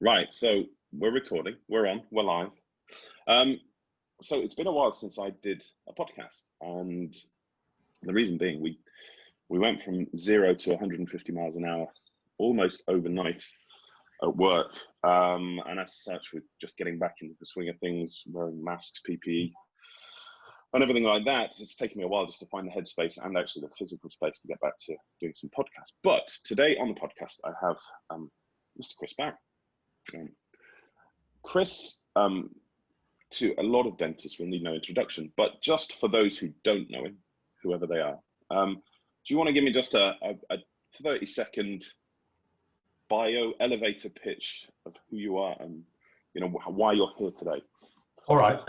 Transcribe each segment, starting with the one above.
Right, so we're recording, we're on, we're live. So it's been a while since I did a podcast, and the reason being we went from 0 to 150 miles an hour almost overnight at work, and as such, we're just getting back into the swing of things, wearing masks, PPE, and everything like that. It's taken me a while just to find the headspace and actually the physical space to get back to doing some podcasts. But today on the podcast, I have Mr. Chris Barrow. Chris, to a lot of dentists, will need no introduction, but just for those who don't know him, whoever they are, do you want to give me just a 30-second bio elevator pitch of who you are and why you're here today? All right.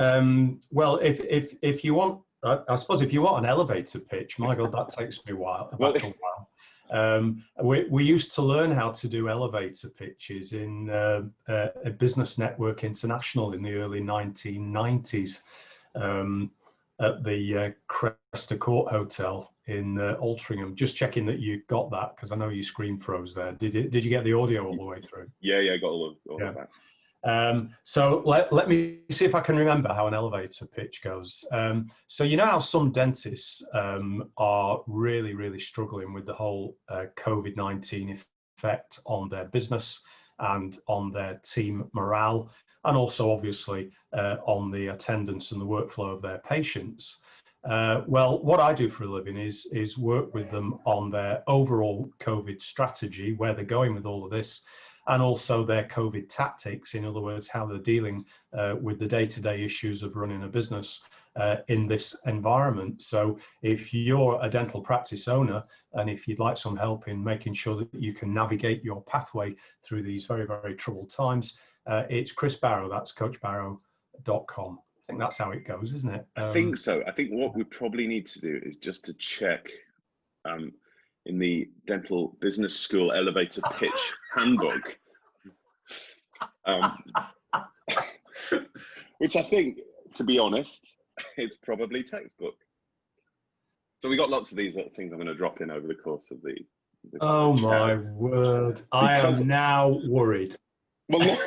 Well, if you want, I suppose if you want an elevator pitch, my God, that takes me a while. We used to learn how to do elevator pitches in a Business Network International in the early 1990s at the Cresta Court Hotel in Altrincham. Just checking that you got that, because I know your screen froze there. Did you get the audio all the way through? Yeah, I got all of that. So let me see if I can remember how an elevator pitch goes. So you know how some dentists are really, really struggling with the whole COVID-19 effect on their business and on their team morale, and also obviously on the attendance and the workflow of their patients. Well, what I do for a living is work with them on their overall COVID strategy, where they're going with all of this, and also their COVID tactics. In other words, how they're dealing with the day-to-day issues of running a business in this environment. So if you're a dental practice owner, and if you'd like some help in making sure that you can navigate your pathway through these very, very troubled times, it's Chris Barrow. That's coachbarrow.com. I think that's how it goes, isn't it? I think so. I think what we probably need to do is just to check in the dental business school elevator pitch handbook, which I think, to be honest, it's probably textbook. So we got lots of these little things I'm going to drop in over the course of the oh my word! I am now worried. Well,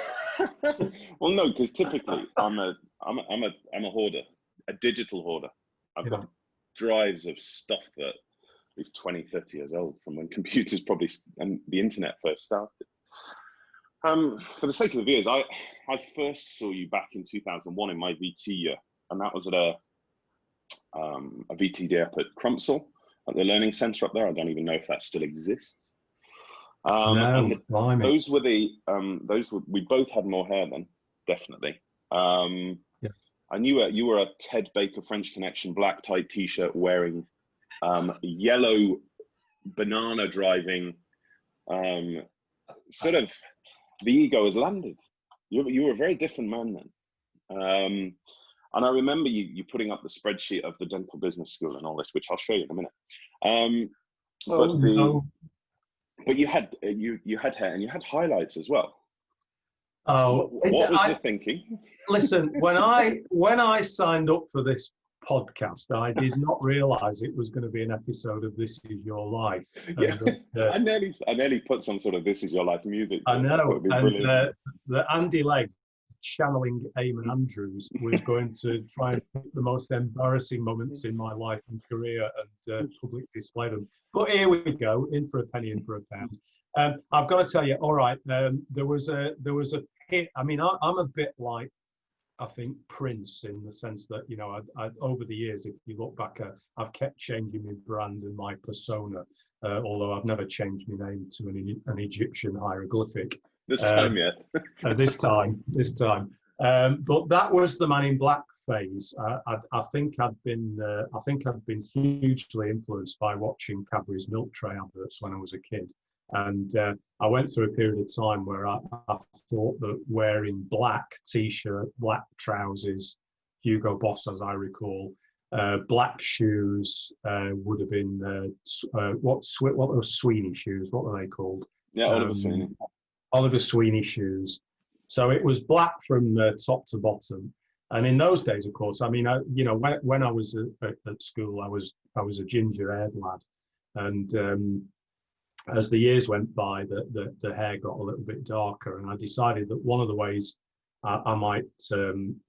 no, because typically I'm a hoarder, a digital hoarder. I've got drives of stuff that is 20, 30 years old from when computers probably and the internet first started. For the sake of the viewers, I first saw you back in 2001 in my VT year, and that was at a VT day up at Crumpsall at the Learning Centre up there. I don't even know if that still exists. No, those were we both had more hair then, definitely. Yeah. I knew you were a Ted Baker French Connection black tight t-shirt wearing, yellow banana driving, sort of the ego has landed. You were a very different man then. And I remember you putting up the spreadsheet of the dental business school and all this, which I'll show you in a minute. But you had hair and you had highlights as well. Oh, what was the thinking? Listen, when I signed up for this podcast, I did not realise it was going to be an episode of This Is Your Life. Yeah, I nearly put some sort of This Is Your Life music. I know, and the Andy Legg channeling Eamon Andrews was going to try and pick the most embarrassing moments in my life and career and publicly display them. But here we go, in for a penny, in for a pound. I've got to tell you, all right, there was a hit. I mean, I'm a bit like, I think, Prince, in the sense that, I over the years, if you look back, I've kept changing my brand and my persona, although I've never changed my name to an Egyptian hieroglyphic. This time yet? This time. But that was the Man in Black phase. I think I'd been hugely influenced by watching Cadbury's milk tray adverts when I was a kid. And I went through a period of time where I thought that wearing black t-shirt, black trousers, Hugo Boss as I recall, black shoes would have been what were Sweeney shoes? What were they called? Yeah, Oliver Sweeney. Oliver Sweeney shoes. So it was black from top to bottom. And in those days, of course, I mean, when I was at school, I was a ginger-haired lad, and as the years went by, the hair got a little bit darker, and I decided that one of the ways I might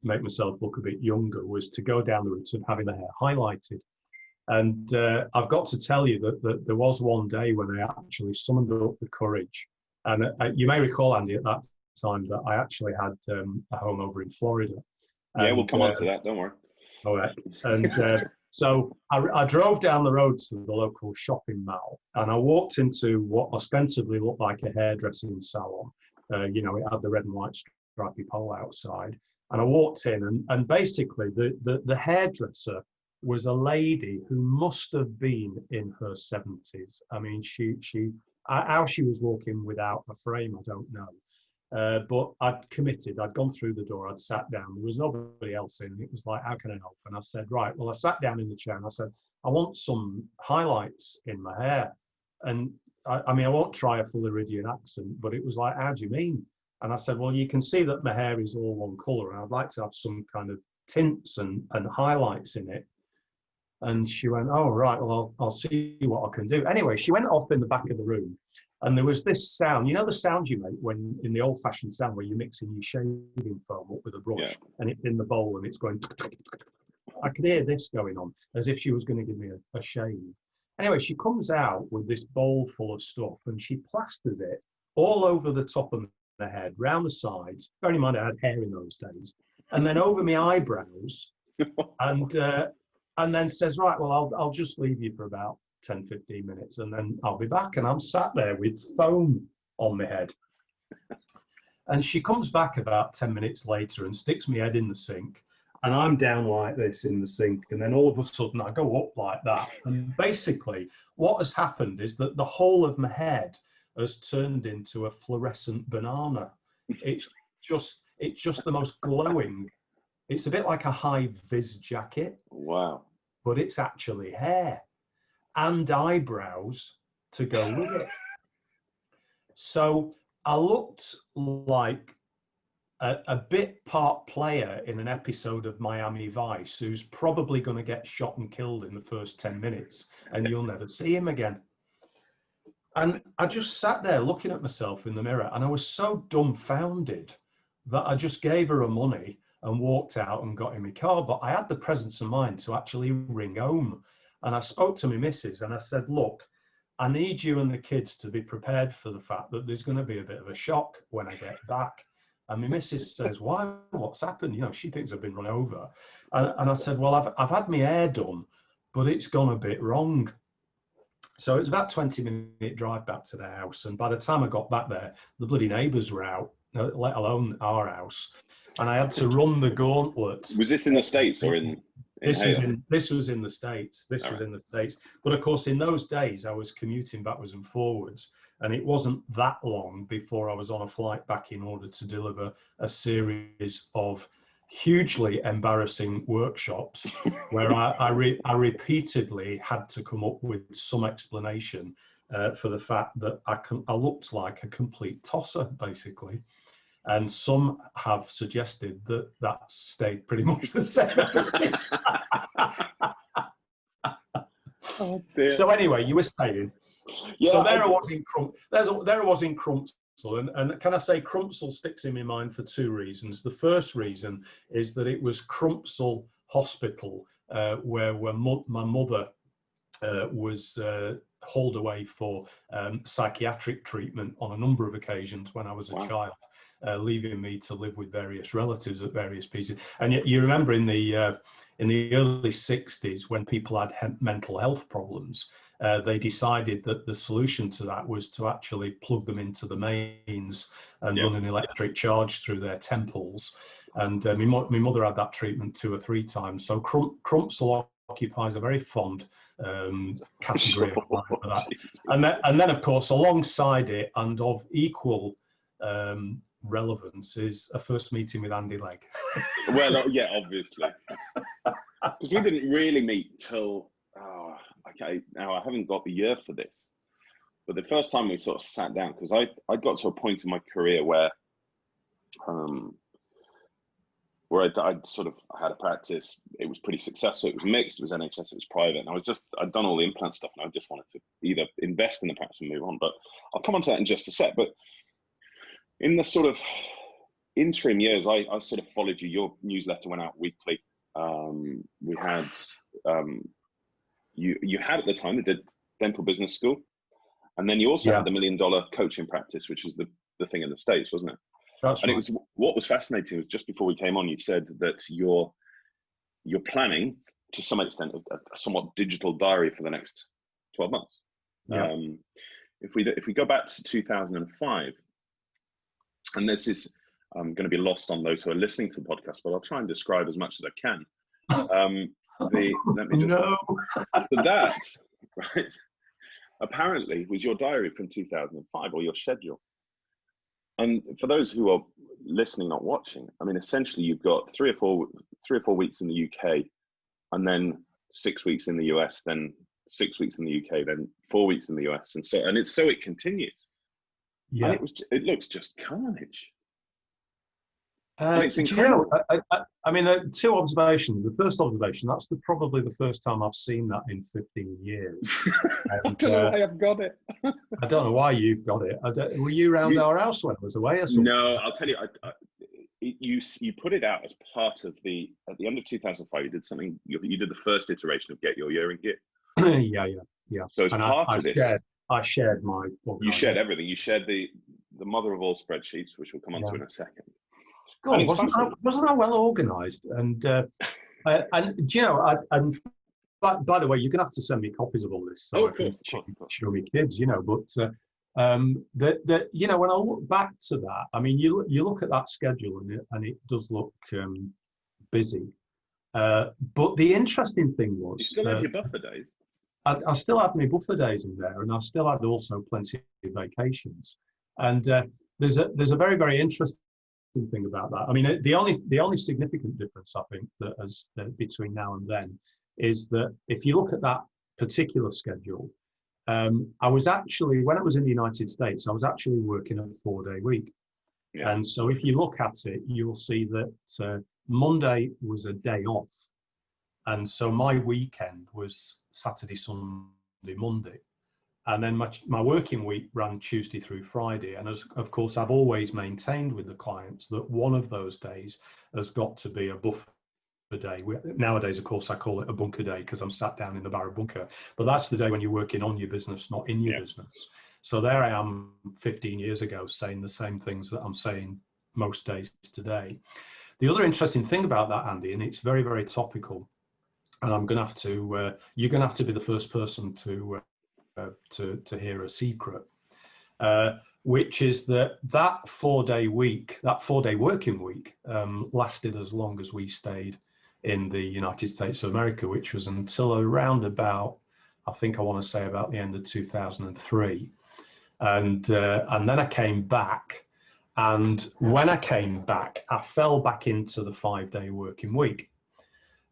make myself look a bit younger was to go down the route of having the hair highlighted. And I've got to tell you that there was one day when I actually summoned up the courage. And you may recall, Andy, at that time that I actually had a home over in Florida. Yeah, we'll come on to that, don't worry. All right. And so I drove down the road to the local shopping mall, and I walked into what ostensibly looked like a hairdressing salon. You know, it had the red and white stripy pole outside. And I walked in, and basically the hairdresser was a lady who must have been in her 70s. I mean, how she was walking without a frame, I don't know. But I'd committed. I'd gone through the door. I'd sat down. There was nobody else in. It was like, how can I help? And I said, right. Well, I sat down in the chair and I said, I want some highlights in my hair. And I mean, I won't try a full Iridian accent, but it was like, how do you mean? And I said, well, you can see that my hair is all one colour, and I'd like to have some kind of tints and highlights in it. And she went, oh, right, well, I'll see what I can do. Anyway, she went off in the back of the room, and there was this sound. You know the sound you make when, in the old-fashioned sound, where you're mixing your shaving foam up with a brush, yeah, and it's in the bowl, and it's going... I could hear this going on, as if she was going to give me a shave. Anyway, she comes out with this bowl full of stuff, and she plasters it all over the top of my head, round the sides. Bearing in mind I had hair in those days. And then over my eyebrows, and then says, right, well, I'll just leave you for about 10, 15 minutes, and then I'll be back. And I'm sat there with foam on my head. And she comes back about 10 minutes later and sticks my head in the sink. And I'm down like this in the sink. And then all of a sudden I go up like that. And basically what has happened is that the whole of my head has turned into a fluorescent banana. It's just the most glowing. It's a bit like a high-vis jacket. Wow. But it's actually hair and eyebrows to go with it. So I looked like a bit part player in an episode of Miami Vice who's probably going to get shot and killed in the first 10 minutes, and you'll never see him again. And I just sat there looking at myself in the mirror, and I was so dumbfounded that I just gave her her money and walked out and got in my car. But I had the presence of mind to actually ring home. And I spoke to my missus and I said, look, I need you and the kids to be prepared for the fact that there's going to be a bit of a shock when I get back. And my missus says, why? What's happened? You know, she thinks I've been run over. And I said, well, I've had my hair done, but it's gone a bit wrong. So it was about a 20-minute drive back to the house. And by the time I got back there, the bloody neighbours were out, let alone our house. And I had to run the gauntlet. Was this in the States or in this was in the States. This was in the States. But of course, in those days, I was commuting backwards and forwards. And it wasn't that long before I was on a flight back in order to deliver a series of hugely embarrassing workshops where I repeatedly had to come up with some explanation for the fact that I looked like a complete tosser, basically. And some have suggested that stayed pretty much the same. Oh, dear. So anyway, you were saying. Yeah, so there I was in Crumpsall, and can I say Crumpsall sticks in my mind for two reasons. The first reason is that it was Crumpsall Hospital where my mother was hauled away for psychiatric treatment on a number of occasions when I was a child. Leaving me to live with various relatives at various pieces. And yet you remember in the early 60s when people had mental health problems, they decided that the solution to that was to actually plug them into the mains and run an electric charge through their temples. And my mother had that treatment 2 or 3 times. So Crumpsall occupies a very fond category for that. And then, of course, alongside it and of equal relevance is a first meeting with Andy Legg. Well, yeah, obviously. Because we didn't really meet till, okay, now I haven't got the year for this, but the first time we sort of sat down, because I got to a point in my career where where I'd sort of had a practice. It was pretty successful. It was mixed. It was NHS. It was private. And I'd done all the implant stuff, and I just wanted to either invest in the practice and move on. But I'll come on to that in just a sec. But in the sort of interim years, I sort of followed you. Your newsletter went out weekly. We had you had at the time the dental business school, and then you also had the $1 million coaching practice, which was the thing in the States, wasn't it? That's and right. It was, what was fascinating was just before we came on, you said that you're planning to some extent a somewhat digital diary for the next 12 months. Yeah. If we go back to 2005, and this is going to be lost on those who are listening to the podcast, but I'll try and describe as much as I can. Let me just. No. So that, right, apparently was your diary from 2005, or your schedule. And for those who are listening, not watching, I mean, essentially you've got three or four weeks in the UK, and then 6 weeks in the US, then 6 weeks in the UK, then 4 weeks in the US, and it continues. Yeah. And it looks just carnage. It's incredible. I mean, two observations. The first observation, that's probably the first time I've seen that in 15 years. And, I don't know why I've got it. I don't know why you've got it. Were you around our house when I was away or something? No, I'll tell you, you put it out as part of at the end of 2005, you did something, you did the first iteration of Get Your Year in Gear. Yeah. So as part of this, I shared my... You shared everything. You shared the mother of all spreadsheets, which we'll come on to in a second. God, wasn't I well organised? And do you know, by the way, you're going to have to send me copies of all this so I can show me kids, you know. But you know, when I look back to that, I mean, you look at that schedule and it does look busy. But the interesting thing was, you still had your buffer days. I still had my buffer days in there, and I still had also plenty of vacations. And there's a very, very interesting thing about that. I mean, the only significant difference I think that between now and then is that if you look at that particular schedule, I was actually, when I was in the United States, I was actually working a 4-day week. Yeah. And so if you look at it, you'll see that Monday was a day off. And so my weekend was Saturday, Sunday, Monday. And then my working week ran Tuesday through Friday. And of course, I've always maintained with the clients that one of those days has got to be a buffer day. Nowadays, of course, I call it a bunker day because I'm sat down in the Barrow bunker. But that's the day when you're working on your business, not in your business. So there I am 15 years ago saying the same things that I'm saying most days today. The other interesting thing about that, Andy, and it's very, very topical, and I'm going to have to, you're going to have to be the first person to hear a secret, which is that 4-day week, that 4-day working week, lasted as long as we stayed in the United States of America, which was until around about, I think I want to say about the end of 2003. And then I came back, and when I came back, I fell back into the 5-day working week.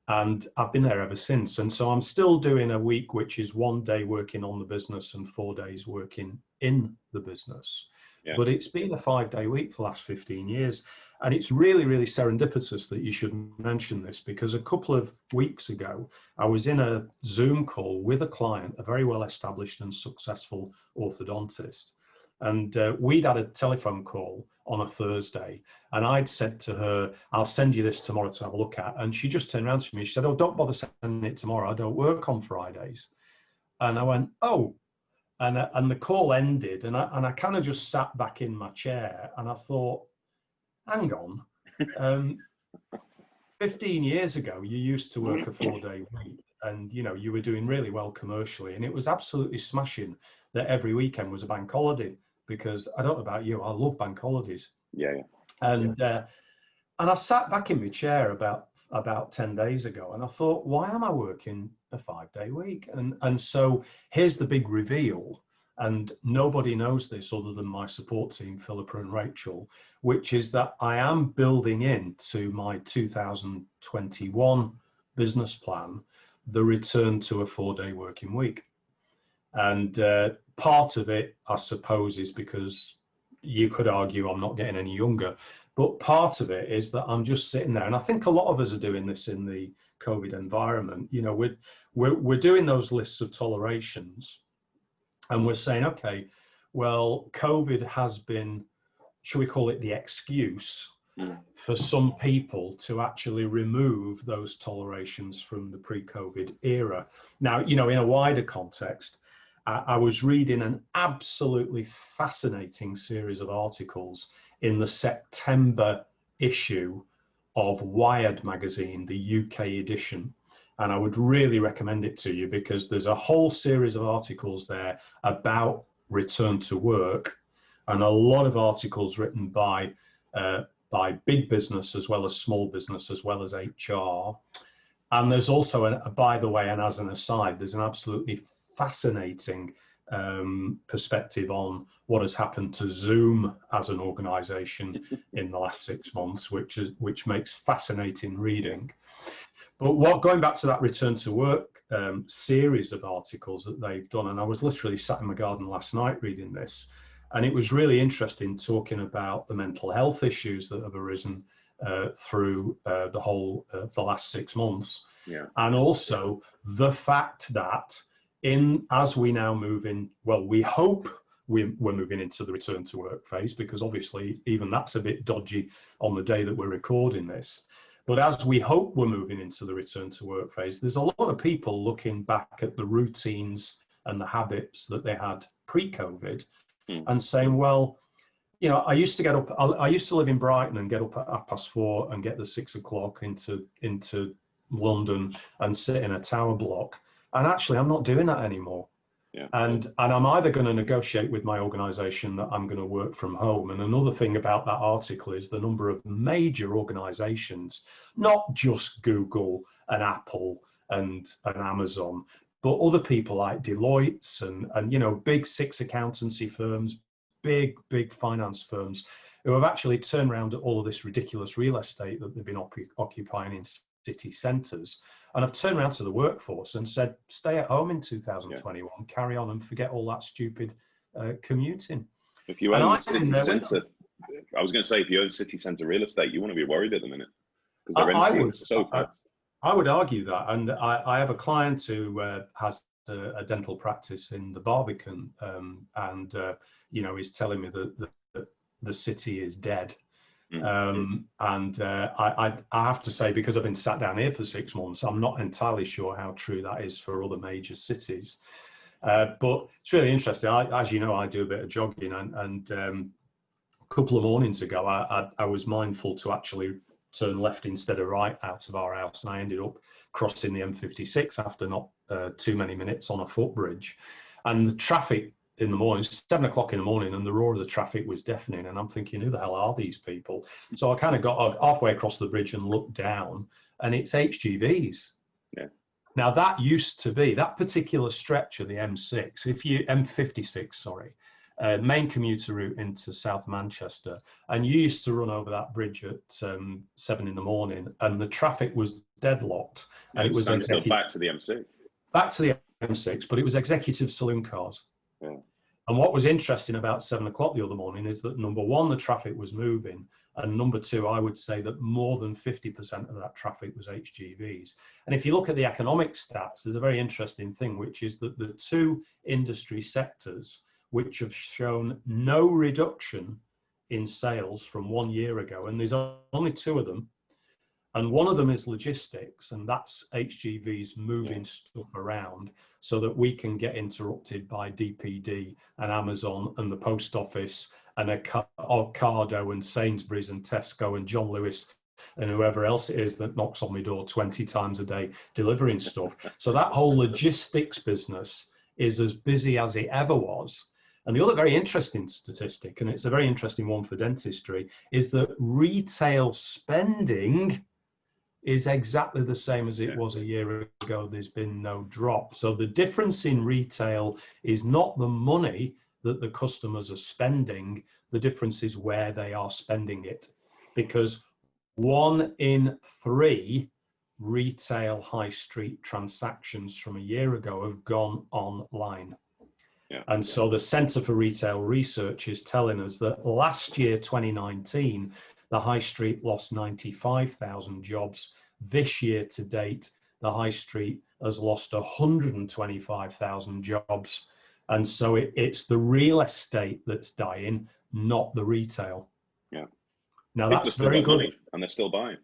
And I've been there ever since. And so I'm still doing a week, which is 1 day working on the business and 4 days working in the business. Yeah. But it's been a 5-day week for the last 15 years. And it's really, really serendipitous that you should mention this, because a couple of weeks ago, I was in a Zoom call with a client, a very well-established and successful orthodontist. And we'd had a telephone call on a Thursday, and I'd said to her, I'll send you this tomorrow to have a look at. And she just turned around to me. She said, oh, don't bother sending it tomorrow. I don't work on Fridays. And I went, oh. And the call ended, and I kind of just sat back in my chair, and I thought, hang on. 15 years ago, you used to work a 4-day week, and you were doing really well commercially, and it was absolutely smashing that every weekend was a bank holiday, because I don't know about you, I love bank holidays. Yeah. And I sat back in my chair about 10 days ago, and I thought, why am I working a 5-day week? And so here's the big reveal, and nobody knows this other than my support team, Philippa and Rachel, which is that I am building into my 2021 business plan the return to a 4-day working week. And part of it, I suppose, is because you could argue I'm not getting any younger, But part of it is that I'm just sitting there, and I think a lot of us are doing this in the COVID environment. You know, we're doing those lists of tolerations, and we're saying, okay, well, COVID has been, shall we call it, the excuse for some people to actually remove those tolerations from the pre-COVID era. Now, you know, in a wider context, I was reading an absolutely fascinating series of articles in the September issue of Wired magazine, the UK edition. And I would really recommend it to you because there's a whole series of articles there about return to work, and a lot of articles written by big business as well as small business as well as HR. And there's also, by the way, and as an aside, there's an absolutely fascinating perspective on what has happened to Zoom as an organization in the last 6 months, which makes fascinating reading. But going back to that return to work series of articles that they've done, and I was literally sat in my garden last night reading this, and it was really interesting talking about the mental health issues that have arisen through the whole the last 6 months, and also the fact that as we now move in, well, we hope we're moving into the return to work phase, because obviously even that's a bit dodgy on the day that we're recording this. But as we hope we're moving into the return to work phase, there's a lot of people looking back at the routines and the habits that they had pre-COVID and saying, well, you know, I used to live in Brighton and get up at 4:30 and get the 6 o'clock into London and sit in a tower block. And actually, I'm not doing that anymore. Yeah. And I'm either going to negotiate with my organization that I'm going to work from home. And another thing about that article is the number of major organizations, not just Google and Apple and Amazon, but other people like Deloitte's and you know, big 6 accountancy firms, big finance firms, who have actually turned around all of this ridiculous real estate that they've been occupying in city centres, and I've turned around to the workforce and said, stay at home in 2021, carry on and forget all that stupid commuting. If you own city centre, I was going to say, if you own city centre real estate, you want to be worried at the minute, because they're renting so fast. I would argue that, and I have a client who has a dental practice in the Barbican, and you know, he's telling me that the city is dead. I have to say, because I've been sat down here for 6 months, I'm not entirely sure how true that is for other major cities. But it's really interesting. As you know, I do a bit of jogging, and a couple of mornings ago, I was mindful to actually turn left instead of right out of our house, and I ended up crossing the M56 after not too many minutes on a footbridge. And the traffic in the morning, 7 o'clock in the morning, and the roar of the traffic was deafening, and I'm thinking, who the hell are these people? So I kind of got halfway across the bridge and looked down, and it's HGVs. Yeah. Now that used to be, that particular stretch of the M56, sorry, main commuter route into South Manchester, and you used to run over that bridge at 7 in the morning, and the traffic was deadlocked, and it was back to the M6. Back to the M6, but it was executive saloon cars. Yeah. And what was interesting about 7 o'clock the other morning is that, number one, the traffic was moving, and number two, I would say that more than 50% of that traffic was HGVs. And if you look at the economic stats, there's a very interesting thing, which is that the two industry sectors which have shown no reduction in sales from 1 year ago, and there's only two of them, and one of them is logistics, and that's HGVs moving stuff around so that we can get interrupted by DPD and Amazon and the post office and Ocado and Sainsbury's and Tesco and John Lewis and whoever else it is that knocks on my door 20 times a day delivering stuff. So that whole logistics business is as busy as it ever was. And the other very interesting statistic, and it's a very interesting one for dentistry, is that retail spending is exactly the same as it was a year ago. There's been no drop. So the difference in retail is not the money that the customers are spending. The difference is where they are spending it, because 1 in 3 retail high street transactions from a year ago have gone online. And so the Centre for Retail Research is telling us that last year, 2019, the high street lost 95,000 jobs. This year to date, the high street has lost 125,000 jobs. And so it's the real estate that's dying, not the retail. Yeah. Now that's very good. And they're still buying.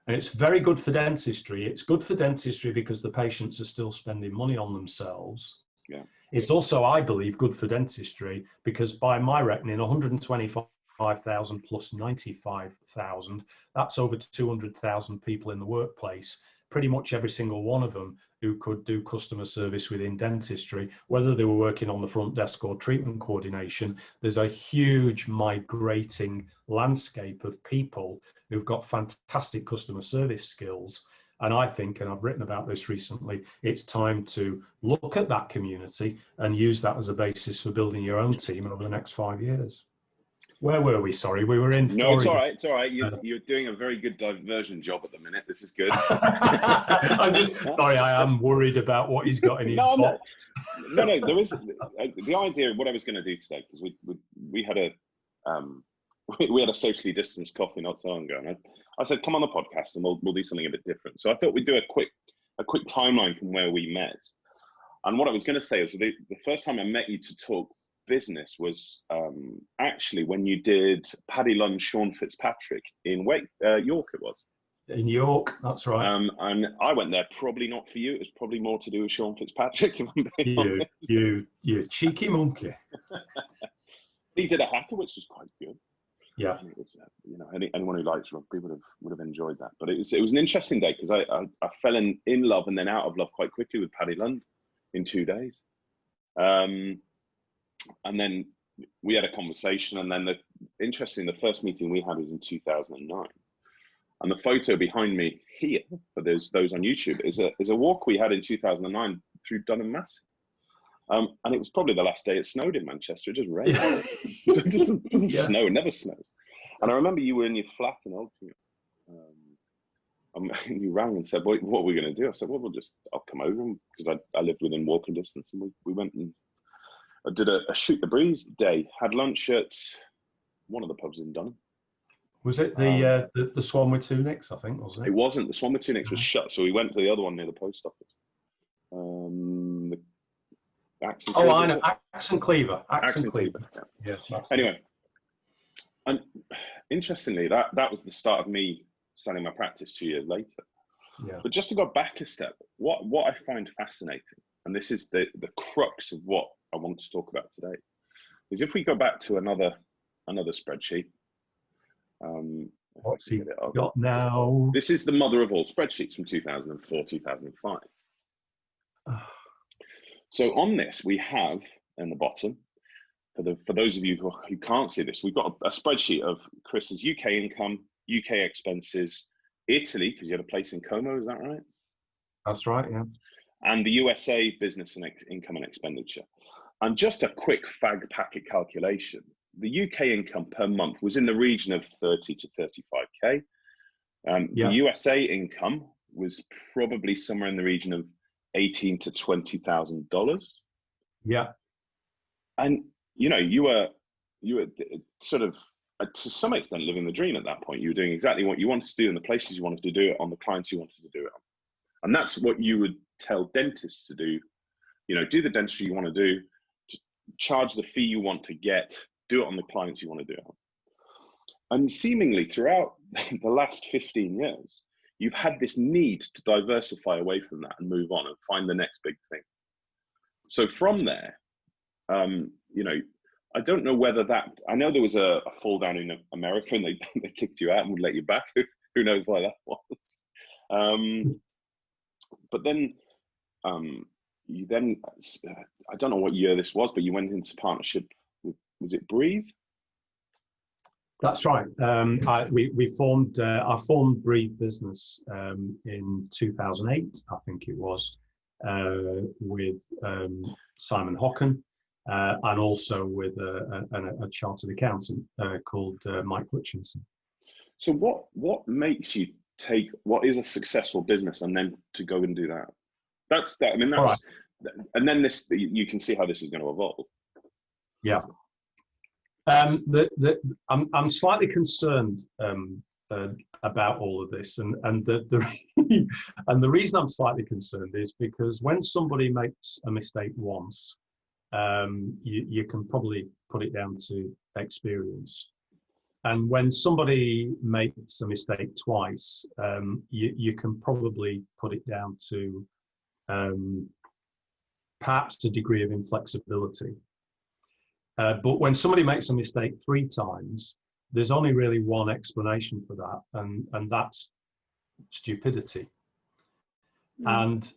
And it's very good for dentistry. It's good for dentistry because the patients are still spending money on themselves. Yeah. It's also, I believe, good for dentistry because by my reckoning, 125,000 plus 95,000, that's over 200,000 people in the workplace. Pretty much every single one of them who could do customer service within dentistry, whether they were working on the front desk or treatment coordination. There's a huge migrating landscape of people who've got fantastic customer service skills. And I think, and I've written about this recently, it's time to look at that community and use that as a basis for building your own team over the next 5 years. Where were we? Sorry, we were in Florida. No, it's all right. It's all right. You're doing a very good diversion job at the minute. This is good. I'm just sorry. I am worried about what he's got in his box. No. There is the idea of what I was going to do today because we had a socially distanced coffee not so long ago, and I said, "Come on the podcast, and we'll do something a bit different." So I thought we'd do a quick timeline from where we met. And what I was going to say is the first time I met you to talk business was actually when you did Paddy Lunn, Sean Fitzpatrick in York. It was in York, that's right. And I went there probably not for you. It was probably more to do with Sean Fitzpatrick. If I'm being honest. You cheeky monkey. He did a hacker, which was quite good. Yeah, it was, anyone who likes rugby would have enjoyed that. But it was an interesting day because I fell in love and then out of love quite quickly with Paddy Lund in 2 days. And then we had a conversation, and then the first meeting we had was in 2009. And the photo behind me here, for those on YouTube, is a walk we had in 2009 through Dunham Massey. And it was probably the last day it snowed in Manchester. It just rained. It doesn't snow, it never snows. And I remember you were in your flat in Oldfield. And you rang and said, what are we going to do? I said, well, I'll come over, because I lived within walking distance, and we went and I did a shoot the breeze day, had lunch at one of the pubs in Dunham. Was it the Swan with Two Nicks, I think, wasn't it? It wasn't. The Swan with Two Nicks was shut, so we went to the other one near the post office. I know. Axon Cleaver. Axon Cleaver. Yeah. Anyway, and interestingly, that was the start of me starting my practice 2 years later. Yeah. But just to go back a step, what I find fascinating, and this is the crux of what I want to talk about today, is if we go back to another spreadsheet. What's he got now? This is the mother of all spreadsheets from 2004, 2005. So on this, we have in the bottom, for those of you who can't see this, we've got a spreadsheet of Chris's UK income, UK expenses, Italy, because you had a place in Como, is that right? That's right, yeah. And the USA business and income and expenditure. And just a quick fag packet calculation, the UK income per month was in the region of 30 to 35K. The USA income was probably somewhere in the region of $18,000 to $20,000. Yeah. And you were sort of to some extent living the dream at that point. You were doing exactly what you wanted to do in the places you wanted to do it on, the clients you wanted to do it on. And that's what you would tell dentists to do. Do the dentistry you want to do, charge the fee you want to get, do it on the clients you want to do it on. And seemingly throughout the last 15 years, you've had this need to diversify away from that and move on and find the next big thing. So from there, I don't know whether I know there was a fall down in America and they kicked you out and would let you back. Who knows why that was. But then you then, I don't know what year this was, but you went into partnership with, was it Breathe? That's right. I formed Breathe Business in 2008, I think it was, with Simon Hocken and also with a chartered accountant called Mike Hutchinson. So what makes you take what is a successful business and then to go and do that? That's that. I mean, that's right. And then you can see how this is going to evolve. Yeah. I'm slightly concerned about all of this, and the and the reason I'm slightly concerned is because when somebody makes a mistake once, you can probably put it down to experience. And when somebody makes a mistake twice, you can probably put it down to perhaps a degree of inflexibility. But when somebody makes a mistake 3 times, there's only really one explanation for that, and that's stupidity. And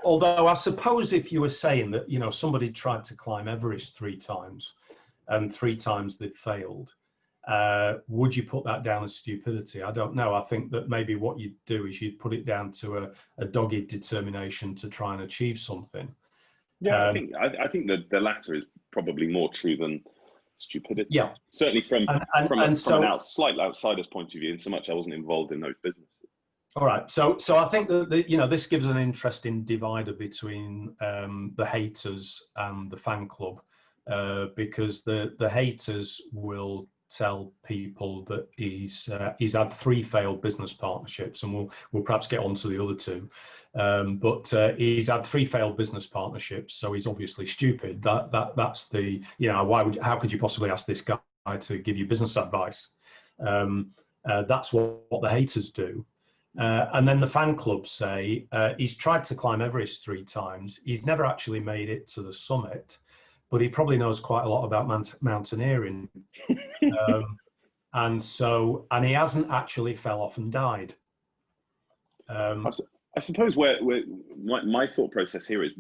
although I suppose if you were saying that, you know, somebody tried to climb Everest 3 times and 3 times they'd failed, would you put that down as stupidity? I don't know. I think that maybe what you'd do is you'd put it down to a dogged determination to try and achieve something. Yeah, I think that the latter is probably more true than stupidity. Yeah, certainly from an slight outsider's point of view. In so much I wasn't involved in those businesses. All right, so I think that you know, this gives an interesting divider between the haters and the fan club, because the haters will tell people that he's had 3 failed business partnerships, and we'll perhaps get on to the other 2, but he's had 3 failed business partnerships, so he's obviously stupid. That's the, you know, how could you possibly ask this guy to give you business advice? That's what the haters do. And then the fan club say he's tried to climb Everest 3 times. He's never actually made it to the summit, but he probably knows quite a lot about mountaineering. And he hasn't actually fell off and died. I suppose where my thought process here is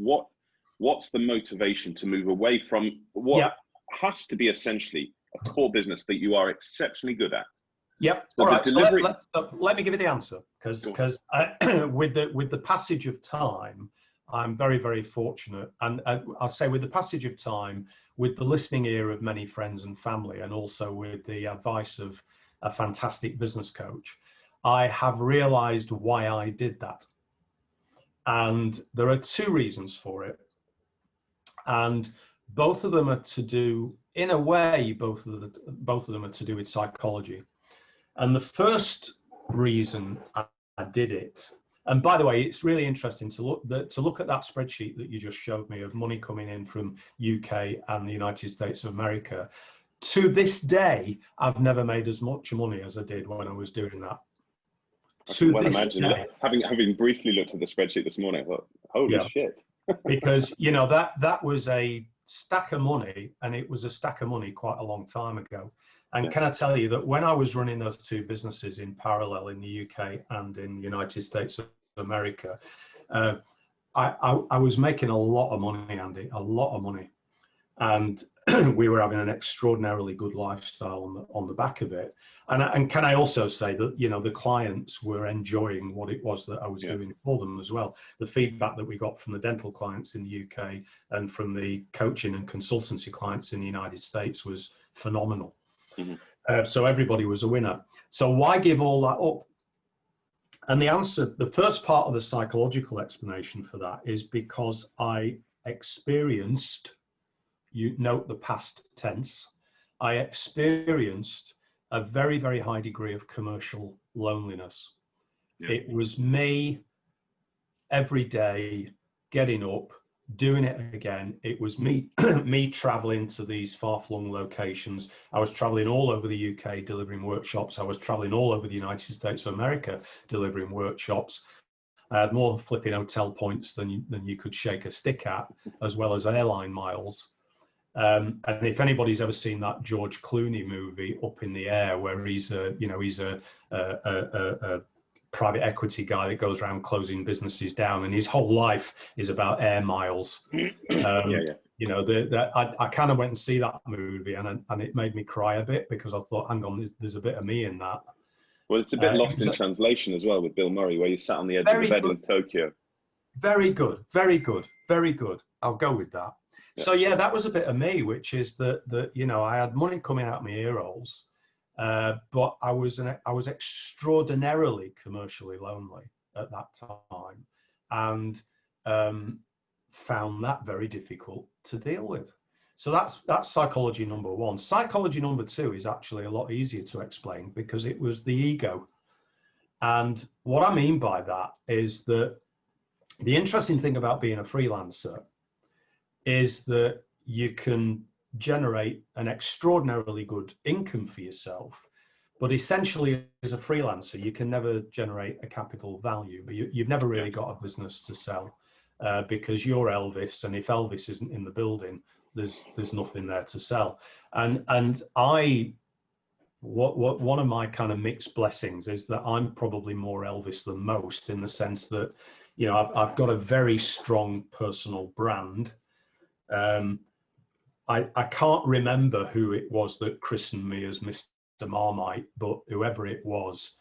what's the motivation to move away from what has to be essentially a core business that you are exceptionally good at? Yep. So all right. delivery... So let me give you the answer, because with the passage of time, I'm very, very fortunate, and I'll say with the passage of time, with the listening ear of many friends and family, and also with the advice of a fantastic business coach, I have realized why I did that. And there are 2 reasons for it. And both of them are to do, in a way, both of them are to do with psychology. And the first reason I did it, and by the way, it's really interesting to look at that spreadsheet that you just showed me of money coming in from UK and the United States of America. To this day, I've never made as much money as I did when I was doing that. I can well imagine. Having briefly looked at the spreadsheet this morning, I thought, holy shit. Because, you know, that was a stack of money, and it was a stack of money quite a long time ago. And can I tell you that when I was running those 2 businesses in parallel in the UK and in the United States of America, I was making a lot of money, Andy, a lot of money. And we were having an extraordinarily good lifestyle on the back of it. And can I also say that, you know, the clients were enjoying what it was that I was doing for them as well. The feedback that we got from the dental clients in the UK and from the coaching and consultancy clients in the United States was phenomenal. So everybody was a winner. So why give all that up? And the answer, the first part of the psychological explanation for that is because I experienced, you note the past tense, I experienced a very, very high degree of commercial loneliness. It was me every day getting up, doing it again. It was me traveling to these far-flung locations. I was traveling all over the UK delivering workshops. I was traveling all over the United States of America delivering workshops. I had more flipping hotel points than you could shake a stick at, as well as airline miles. And if anybody's ever seen that George Clooney movie, Up in the Air, where he's a private equity guy that goes around closing businesses down, and his whole life is about air miles. You know, I kind of went and see that movie, and it made me cry a bit, because I thought, hang on, there's a bit of me in that. Well, it's a bit lost in translation as well with Bill Murray, where you sat on the edge of the bed in Tokyo. Very good, very good, very good. I'll go with that. Yeah. So yeah, that was a bit of me, which is that you know, I had money coming out of my ear holes. But I was extraordinarily commercially lonely at that time, and found that very difficult to deal with. So that's psychology number one. Psychology number two is actually a lot easier to explain because it was the ego. And what I mean by that is that the interesting thing about being a freelancer is that you can generate an extraordinarily good income for yourself, but essentially as a freelancer, you can never generate a capital value, but you've never really got a business to sell because you're Elvis, and if Elvis isn't in the building, there's nothing there to sell. And one of my kind of mixed blessings is that I'm probably more Elvis than most, in the sense that, you know, I've got a very strong personal brand. I can't remember who it was that christened me as Mr. Marmite, but whoever it was,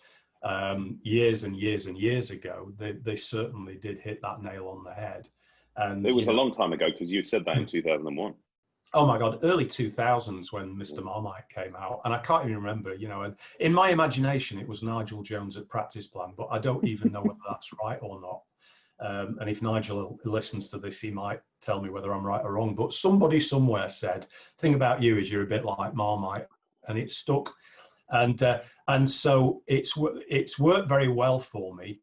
years and years and years ago, they certainly did hit that nail on the head. And it was a long time ago, because you said that in 2001. Oh my God, early 2000s when Mr. Marmite came out. And I can't even remember, you know, and in my imagination, it was Nigel Jones at Practice Plan, but I don't even know whether that's right or not. And if Nigel listens to this, he might tell me whether I'm right or wrong. But somebody somewhere said, the thing about you is you're a bit like Marmite, and it stuck. And so it's worked very well for me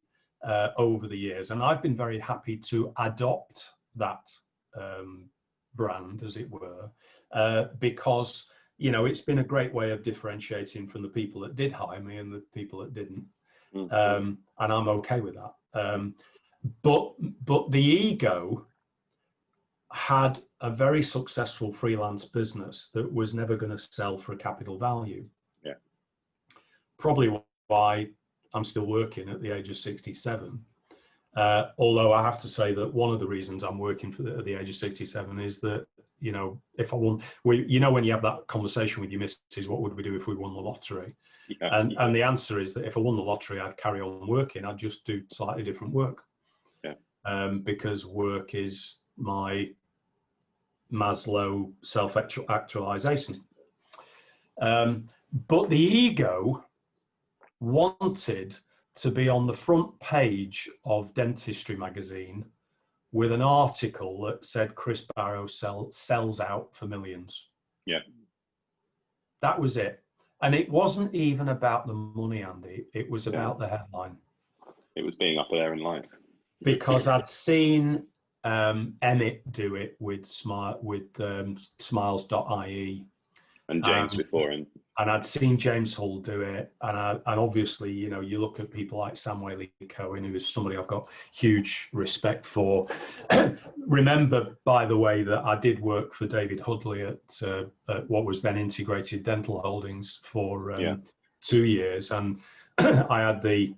over the years. And I've been very happy to adopt that brand, as it were, because, you know, it's been a great way of differentiating from the people that did hire me and the people that didn't. And I'm okay with that. But the ego had a very successful freelance business that was never going to sell for a capital value. Yeah. Probably why I'm still working at the age of 67. Although I have to say that one of the reasons I'm working at the age of 67 is that, you know, if I won, you know, when you have that conversation with your missus, what would we do if we won the lottery? Yeah. And the answer is that if I won the lottery, I'd carry on working. I'd just do slightly different work. Yeah. Because work is my Maslow self-actualization. But the ego wanted to be on the front page of Dentistry magazine with an article that said Chris Barrow sells out for millions. Yeah. That was it. And it wasn't even about the money, Andy. It was about the headline. It was being up there in lights. Because I'd seen Emmett do it with Smiles.ie. And James before him. And I'd seen James Hull do it. And obviously, you know, you look at people like Sam Whaley-Cohen, who is somebody I've got huge respect for. Remember, by the way, that I did work for David Hudley at what was then Integrated Dental Holdings for 2 years. And I had the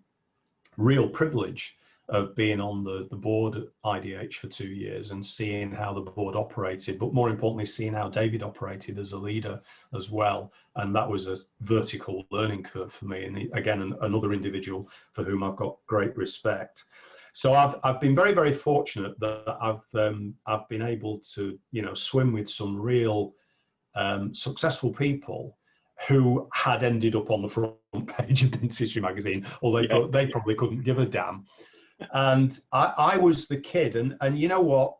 real privilege of being on the board at IDH for 2 years and seeing how the board operated, but more importantly, seeing how David operated as a leader as well. And that was a vertical learning curve for me. And again, another individual for whom I've got great respect. So I've been very, very fortunate that I've been able to, you know, swim with some real successful people who had ended up on the front page of Dentistry magazine, although they probably couldn't give a damn. And I was the kid, and you know what?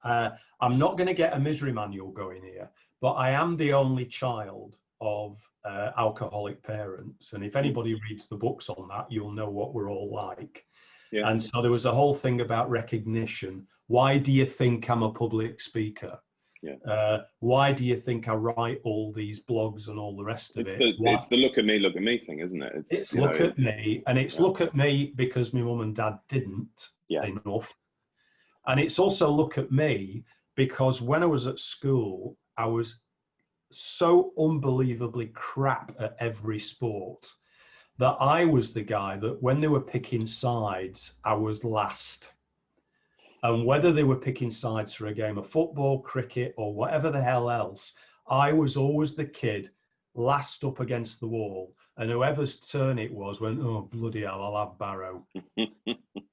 I'm not going to get a misery manual going here, but I am the only child of alcoholic parents. And if anybody reads the books on that, you'll know what we're all like. Yeah. And so there was a whole thing about recognition. Why do you think I'm a public speaker? Yeah. Why do you think I write all these blogs and all the rest of it? It's the look at me thing, isn't it? It's look at me, and it's look at me because my mum and dad didn't enough. And it's also look at me because when I was at school, I was so unbelievably crap at every sport that I was the guy that when they were picking sides, I was last. And whether they were picking sides for a game of football, cricket, or whatever the hell else, I was always the kid last up against the wall. And whoever's turn it was went, oh, bloody hell, I'll have Barrow.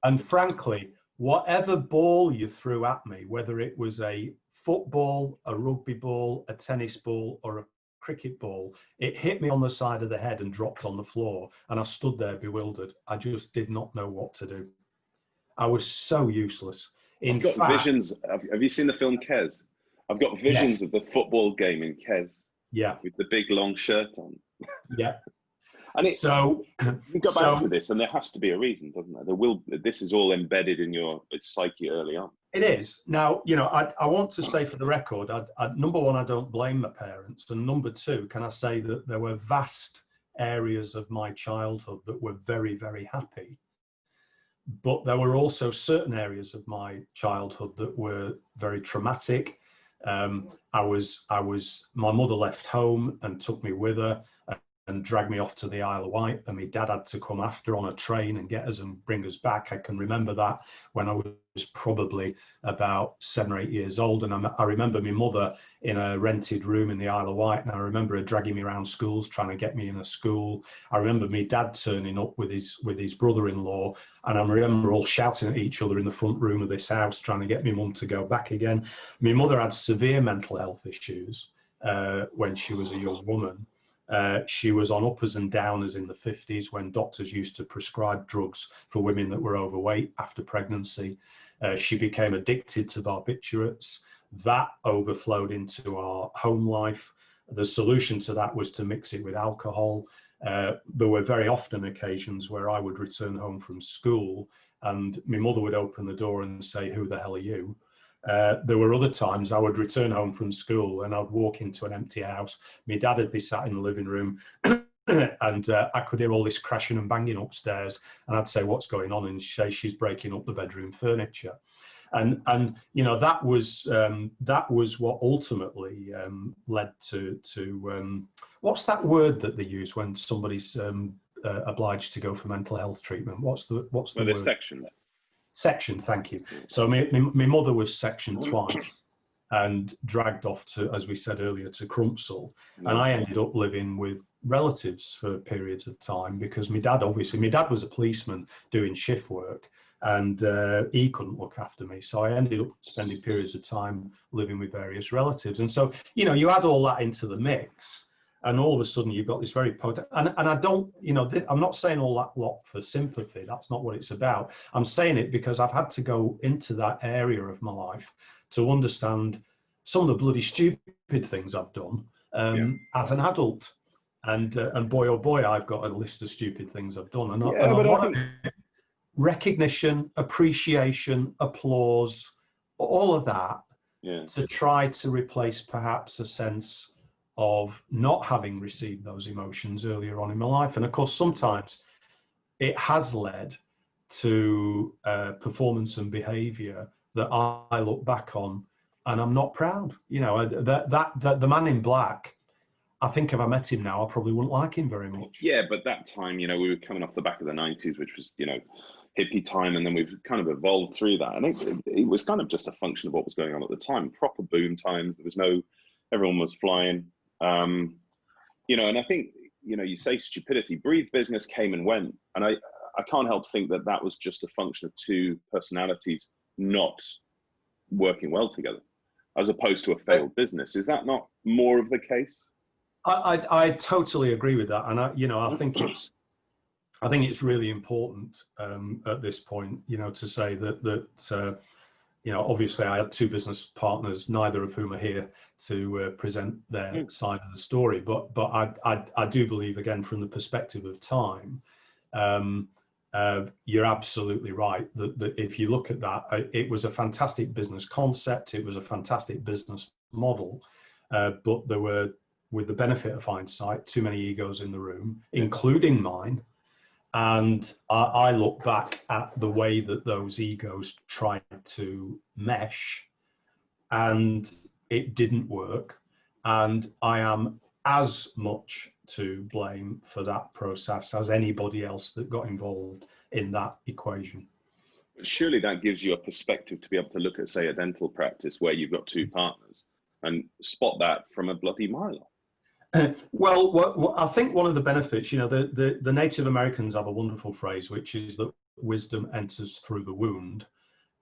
And frankly, whatever ball you threw at me, whether it was a football, a rugby ball, a tennis ball, or a cricket ball, it hit me on the side of the head and dropped on the floor. And I stood there bewildered. I just did not know what to do. I was so useless. I've got visions. Have you seen the film Kes? I've got visions of the football game in Kes. Yeah. With the big long shirt on. Yeah. And so you go back to this, and there has to be a reason, doesn't there? This is all embedded in your psyche early on. It is. Now, I want to say for the record, number one, I don't blame my parents. And number two, can I say that there were vast areas of my childhood that were very, very happy. But there were also certain areas of my childhood that were very traumatic. My mother left home and took me with her and dragged me off to the Isle of Wight, and my dad had to come after on a train and get us and bring us back. I can remember that when I was probably about 7 or 8 years old, and I remember my mother in a rented room in the Isle of Wight, and I remember her dragging me around schools, trying to get me in a school. I remember my dad turning up with his brother-in-law, and I remember all shouting at each other in the front room of this house, trying to get my mum to go back again. My mother had severe mental health issues when she was a young woman. She was on uppers and downers in the 50s when doctors used to prescribe drugs for women that were overweight after pregnancy. She became addicted to barbiturates. That overflowed into our home life. The solution to that was to mix it with alcohol. There were very often occasions where I would return home from school and my mother would open the door and say, "Who the hell are you?" There were other times I would return home from school and I'd walk into an empty house. My dad would be sat in the living room and I could hear all this crashing and banging upstairs, and I'd say, "What's going on?" And she'd say, "She's breaking up the bedroom furniture." And that was what ultimately led to what's that word that they use when somebody's obliged to go for mental health treatment? What's the word? Section. Section, thank you. So my mother was sectioned twice and dragged off to, as we said earlier, to Crumpsall. And I ended up living with relatives for periods of time because my dad was a policeman doing shift work, and he couldn't look after me. So I ended up spending periods of time living with various relatives. And so, you add all that into the mix, and all of a sudden you've got this very potent, and I don't, I'm not saying all that lot for sympathy. That's not what it's about. I'm saying it because I've had to go into that area of my life to understand some of the bloody stupid things I've done as an adult. And boy, oh boy, I've got a list of stupid things I've done. Recognition, appreciation, applause, all of that to try to replace perhaps a sense of not having received those emotions earlier on in my life. And of course, sometimes it has led to performance and behavior that I look back on and I'm not proud. The man in black, I think if I met him now, I probably wouldn't like him very much. Yeah, but that time, we were coming off the back of the 90s, which was, hippie time, and then we've kind of evolved through that. And it was kind of just a function of what was going on at the time. Proper boom times. There was everyone was flying. And I think, you say stupidity. Breathe Business came and went. And I can't help think that was just a function of two personalities not working well together, as opposed to a failed business. Is that not more of the case? I totally agree with that. And I think it's really important at this point, to say that obviously I had two business partners, neither of whom are here to present their side of the story. But I do believe, again, from the perspective of time, you're absolutely right that if you look at that, it was a fantastic business concept. It was a fantastic business model, but there were, with the benefit of hindsight, too many egos in the room, including mine. And I look back at the way that those egos tried to mesh, and it didn't work. And I am as much to blame for that process as anybody else that got involved in that equation. Surely that gives you a perspective to be able to look at, say, a dental practice where you've got two partners and spot that from a bloody mile off. Well, I think one of the benefits, the Native Americans have a wonderful phrase, which is that wisdom enters through the wound.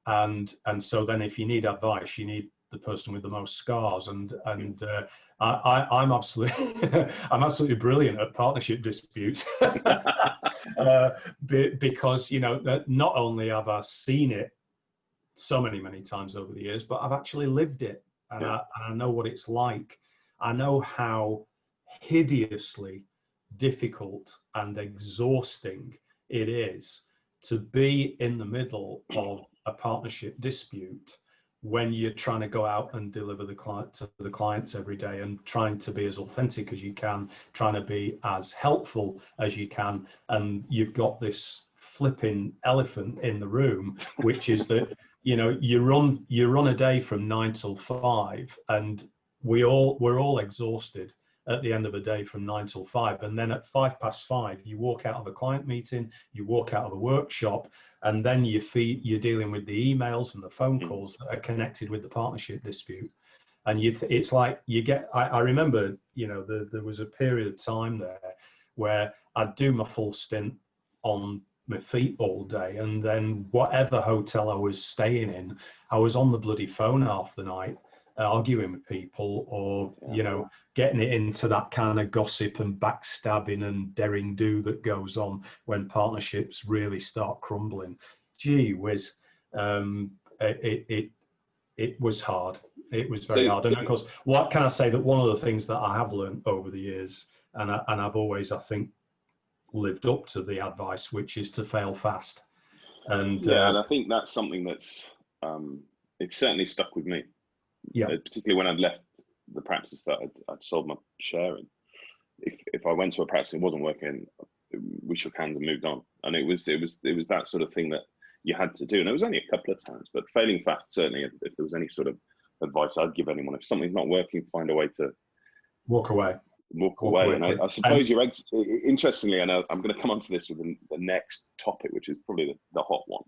And so then if you need advice, you need the person with the most scars. And I'm absolutely brilliant at partnership disputes because, not only have I seen it so many times over the years, but I've actually lived it. and I know what it's like. I know how hideously difficult and exhausting it is to be in the middle of a partnership dispute when you're trying to go out and deliver to the clients every day, and trying to be as authentic as you can, trying to be as helpful as you can, and you've got this flipping elephant in the room, which is that you run a day from 9 till 5, and we're all exhausted at the end of a day from 9 till 5, and then at 5:05 you walk out of a client meeting, you walk out of a workshop, and then you're dealing with the emails and the phone calls that are connected with the partnership dispute. And it's like you get, I remember, there was a period of time there where I'd do my full stint on my feet all day, and then whatever hotel I was staying in, I was on the bloody phone half the night, arguing with people, or getting it into that kind of gossip and backstabbing and daring do that goes on when partnerships really start crumbling. Gee whiz, it was hard. It was very hard. And of course, what can I say, that one of the things that I have learned over the years, and I've always, I think, lived up to the advice, which is to fail fast. And and I think that's something that's it's certainly stuck with me. Particularly when I'd left the practice that I'd sold my share in. If I went to a practice and it wasn't working, we shook hands and moved on. And it was that sort of thing that you had to do. And it was only a couple of times, but failing fast, certainly, if there was any sort of advice I'd give anyone, if something's not working, find a way to walk away. And I suppose interestingly, and I'm going to come onto this with the next topic, which is probably the hot one.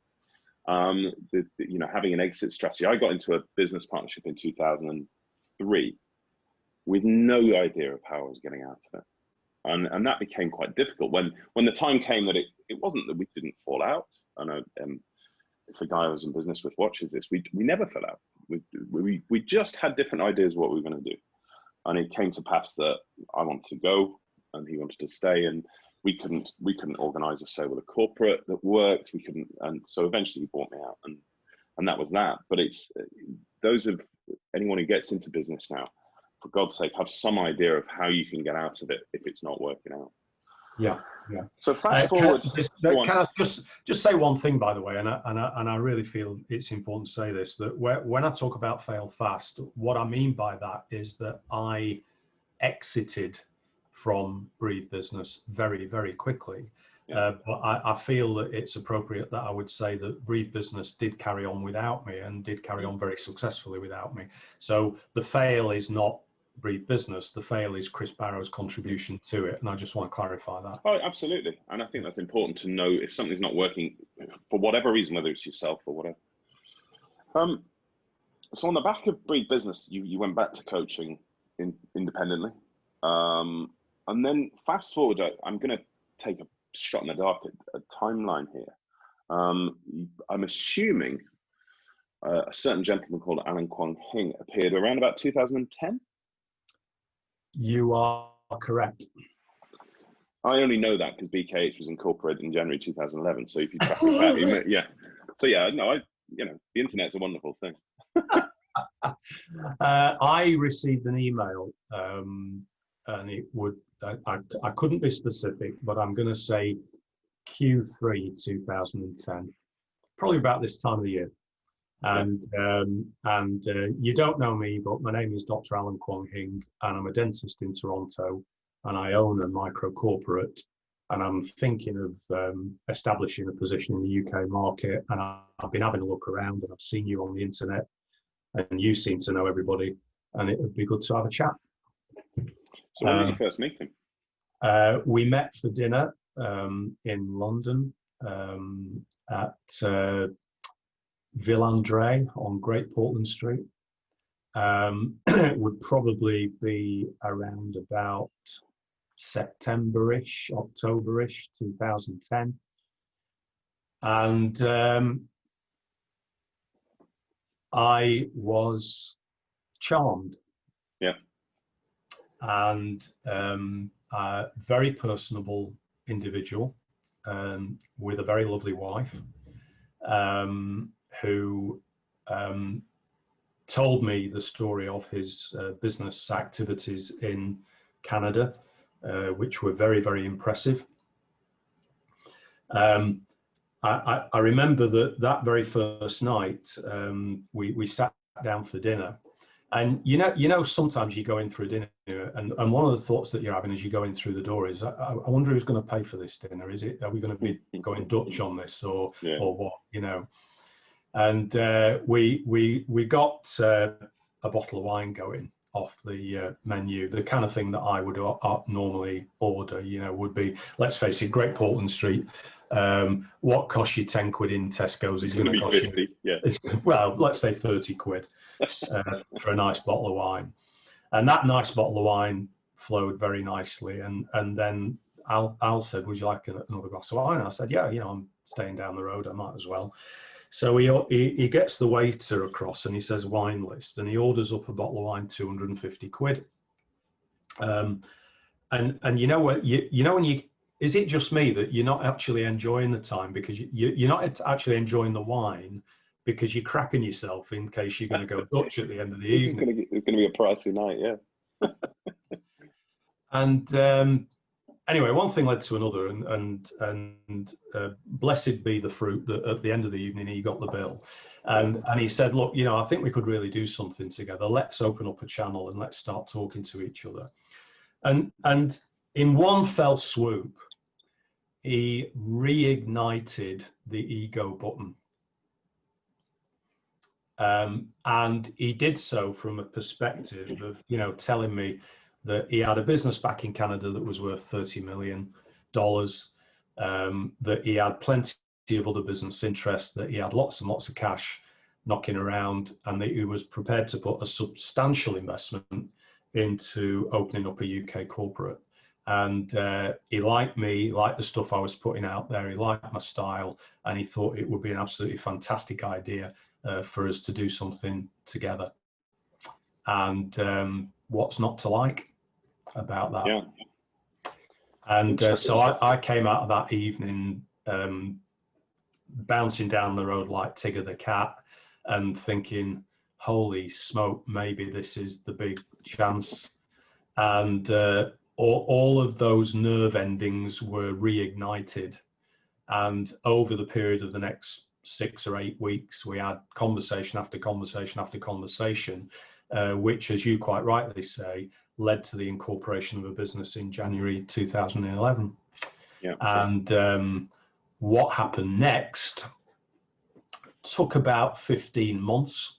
Having an exit strategy. I got into a business partnership in 2003 with no idea of how I was getting out of it, and that became quite difficult when the time came that it wasn't that we didn't fall out. I know if a guy I was in business with watches this, we never fell out. We just had different ideas of what we were going to do, and it came to pass that I wanted to go and he wanted to stay, and we couldn't organize a sale with a corporate that worked. We couldn't, and so eventually he bought me out, and that was that. But it's anyone who gets into business now, for God's sake, have some idea of how you can get out of it if it's not working out. Yeah. So fast forward. Can I just say one thing, by the way, and I really feel it's important to say this, that when I talk about fail fast, what I mean by that is that I exited from Breathe Business very, very quickly. But I feel that it's appropriate that I would say that Breathe Business did carry on without me, and did carry on very successfully without me. So the fail is not Breathe Business, the fail is Chris Barrow's contribution to it. And I just want to clarify that. Oh, absolutely. And I think that's important to know if something's not working for whatever reason, whether it's yourself or whatever. So on the back of Breathe Business, you went back to coaching independently. And then fast forward, I'm going to take a shot in the dark at a timeline here. I'm assuming a certain gentleman called Alan Kwong Hing appeared around about 2010. You are correct. I only know that because BKH was incorporated in January 2011. So if you track it back, yeah. So yeah, no, the internet's a wonderful thing. I received an email, and it would. I couldn't be specific, but I'm going to say Q3 2010, probably about this time of the year. And you don't know me, but my name is Dr. Alan Kwong Hing, and I'm a dentist in Toronto, and I own a micro corporate, and I'm thinking of establishing a position in the UK market. And I've been having a look around, and I've seen you on the internet, and you seem to know everybody, and it would be good to have a chat. So when did you first meet him? We met for dinner in London at Villandre on Great Portland Street. It would probably be around about September-ish, October-ish, 2010. And I was charmed. Yeah. And a very personable individual with a very lovely wife, who told me the story of his business activities in Canada, which were very, very impressive. I remember that very first night, we sat down for dinner, and sometimes you go in for a dinner, and one of the thoughts that you're having as you go in through the door is, I wonder who's going to pay for this dinner. Are we going to be going Dutch on this, or what? And we got a bottle of wine going off the menu. The kind of thing that I would normally order, would be, let's face it, Great Portland Street. What costs you 10 quid in Tesco's is going to cost 50, you, well, let's say 30 quid for a nice bottle of wine. And that nice bottle of wine flowed very nicely. And then Al said, would you like another glass of wine? I said, yeah, I'm staying down the road, I might as well. So he gets the waiter across and he says wine list, and he orders up a bottle of wine, 250 quid. And you know what, when you, is it just me that you're not actually enjoying the time because you're not actually enjoying the wine because you're crapping yourself in case you're going to go Dutch at the end of the evening? It's going to be a pricey night, yeah. And anyway, one thing led to another, and blessed be the fruit that at the end of the evening he got the bill, and he said, look, I think we could really do something together. Let's open up a channel and let's start talking to each other. And in one fell swoop, he reignited the ego button. And he did so from a perspective of, telling me that he had a business back in Canada that was worth $30 million, that he had plenty of other business interests, that he had lots and lots of cash knocking around, and that he was prepared to put a substantial investment into opening up a UK corporate. And he liked me, liked the stuff I was putting out there, he liked my style, and he thought it would be an absolutely fantastic idea for us to do something together. And what's not to like about that? Yeah. And so I came out of that evening bouncing down the road like Tigger the cat and thinking, holy smoke, maybe this is the big chance. And all of those nerve endings were reignited. And over the period of the next 6 or 8 weeks, we had conversation after conversation after conversation, which, as you quite rightly say, led to the incorporation of a business in January 2011. Yeah. And what happened next took about 15 months.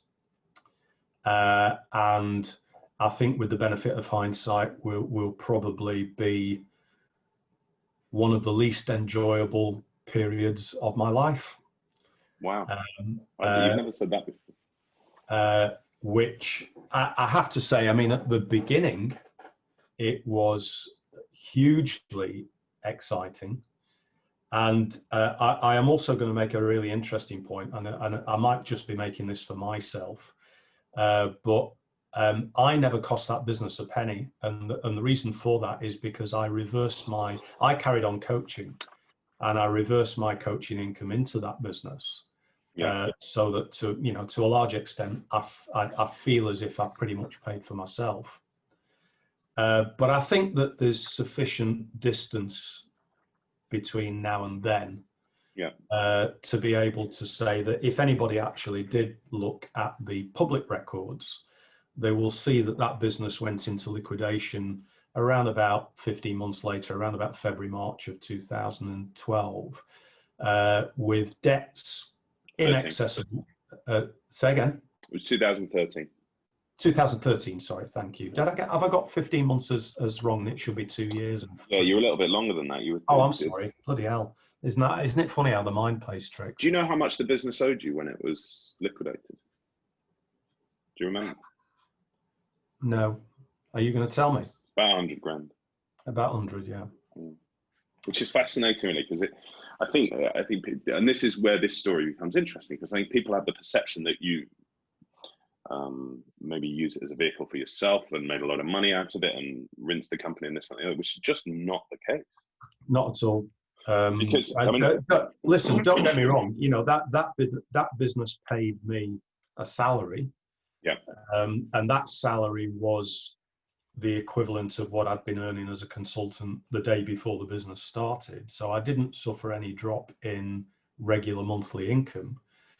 And I think with the benefit of hindsight, will probably be one of the least enjoyable periods of my life. Wow. You've never said that before. Which I have to say, I mean, at the beginning, it was hugely exciting. And I am also going to make a really interesting point, and I might just be making this for myself, but I never cost that business a penny. And the reason for that is because I carried on coaching, and I reversed my coaching income into that business. Yeah. So that to a large extent, I feel as if I pretty much paid for myself. But I think that there's sufficient distance between now and then to be able to say that if anybody actually did look at the public records, they will see that business went into liquidation around about 15 months later, around about February, March of 2012, with debts in excess of, say again? It was 2013. 2013, sorry, thank you. Have I got 15 months as wrong? It should be 2 years. Yeah, you're a little bit longer than that. I'm sorry, bloody hell. Isn't it funny how the mind plays tricks? Do you know how much the business owed you when it was liquidated? Do you remember? No. Are you going to tell me? About 100 grand. About 100, yeah. Which is fascinating, really, because I think, and this is where this story becomes interesting, because I think people have the perception that you maybe use it as a vehicle for yourself and made a lot of money out of it and rinsed the company and this and that, which is just not the case. Not at all. Because listen, don't get me wrong. You know, that business paid me a salary, Yeah. And that salary was the equivalent of what I'd been earning as a consultant the day before the business started. So I didn't suffer any drop in regular monthly income.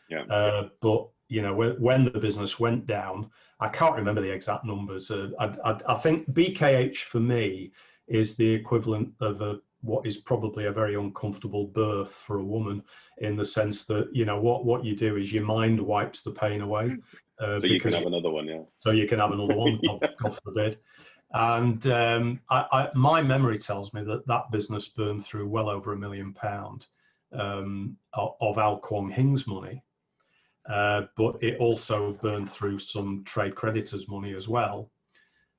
Yeah. But you know, when the business went down, I can't remember the exact numbers. I think BKH for me is the equivalent of what is probably a very uncomfortable birth for a woman, in the sense that, you know, what you do is your mind wipes the pain away. So you can have another one, yeah. So you can have another one, God forbid. And my memory tells me that business burned through well over £1 million of Al Kwong Hing's money. But it also burned through some trade creditors' money as well.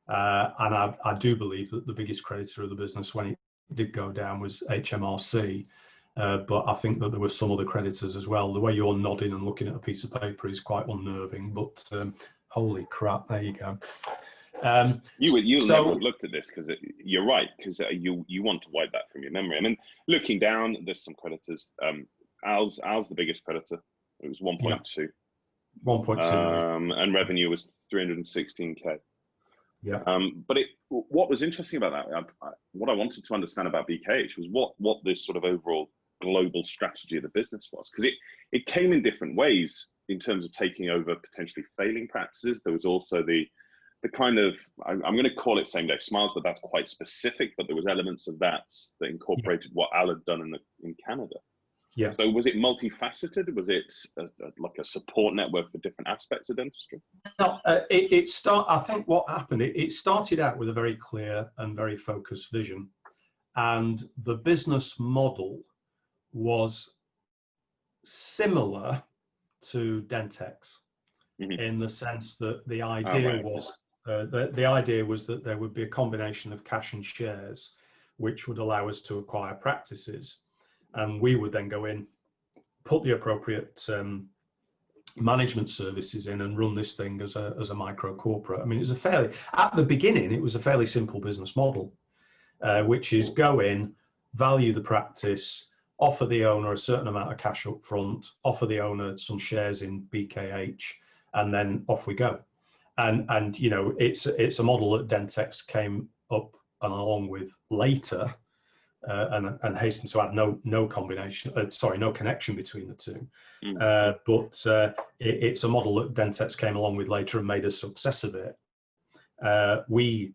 And I do believe that the biggest creditor of the business when it did go down was HMRC. But I think that there were some other creditors as well. The way you're nodding and looking at a piece of paper is quite unnerving, but holy crap, there you go. You'll never have looked at this, because you're right, because you want to wipe that from your memory. I mean, looking down, there's some creditors. Al's the biggest creditor. It was 1.2. 1.2. And revenue was 316k. Yeah. But what was interesting about that, what I wanted to understand about BKH was what this sort of overall global strategy of the business was, because it came in different ways in terms of taking over potentially failing practices. There was also the kind of, I'm going to call it same day smiles, but that's quite specific. But there was elements of that incorporated what Al had done in Canada. Yeah. So was it multifaceted? Was it like a support network for different aspects of dentistry? No, I think what happened, it started out with a very clear and very focused vision, and the business model was similar to Dentex, in the sense that the idea was the idea was that there would be a combination of cash and shares, which would allow us to acquire practices. And we would then go in, put the appropriate management services in, and run this thing as a micro corporate. I mean, at the beginning, it was a fairly simple business model, which is go in, value the practice, offer the owner a certain amount of cash up front, offer the owner some shares in BKH, and then off we go. And you know, it's a model that Dentex came up and along with later. And hasten to add, no connection between the two. But it's a model that Dentex came along with later and made a success of it. We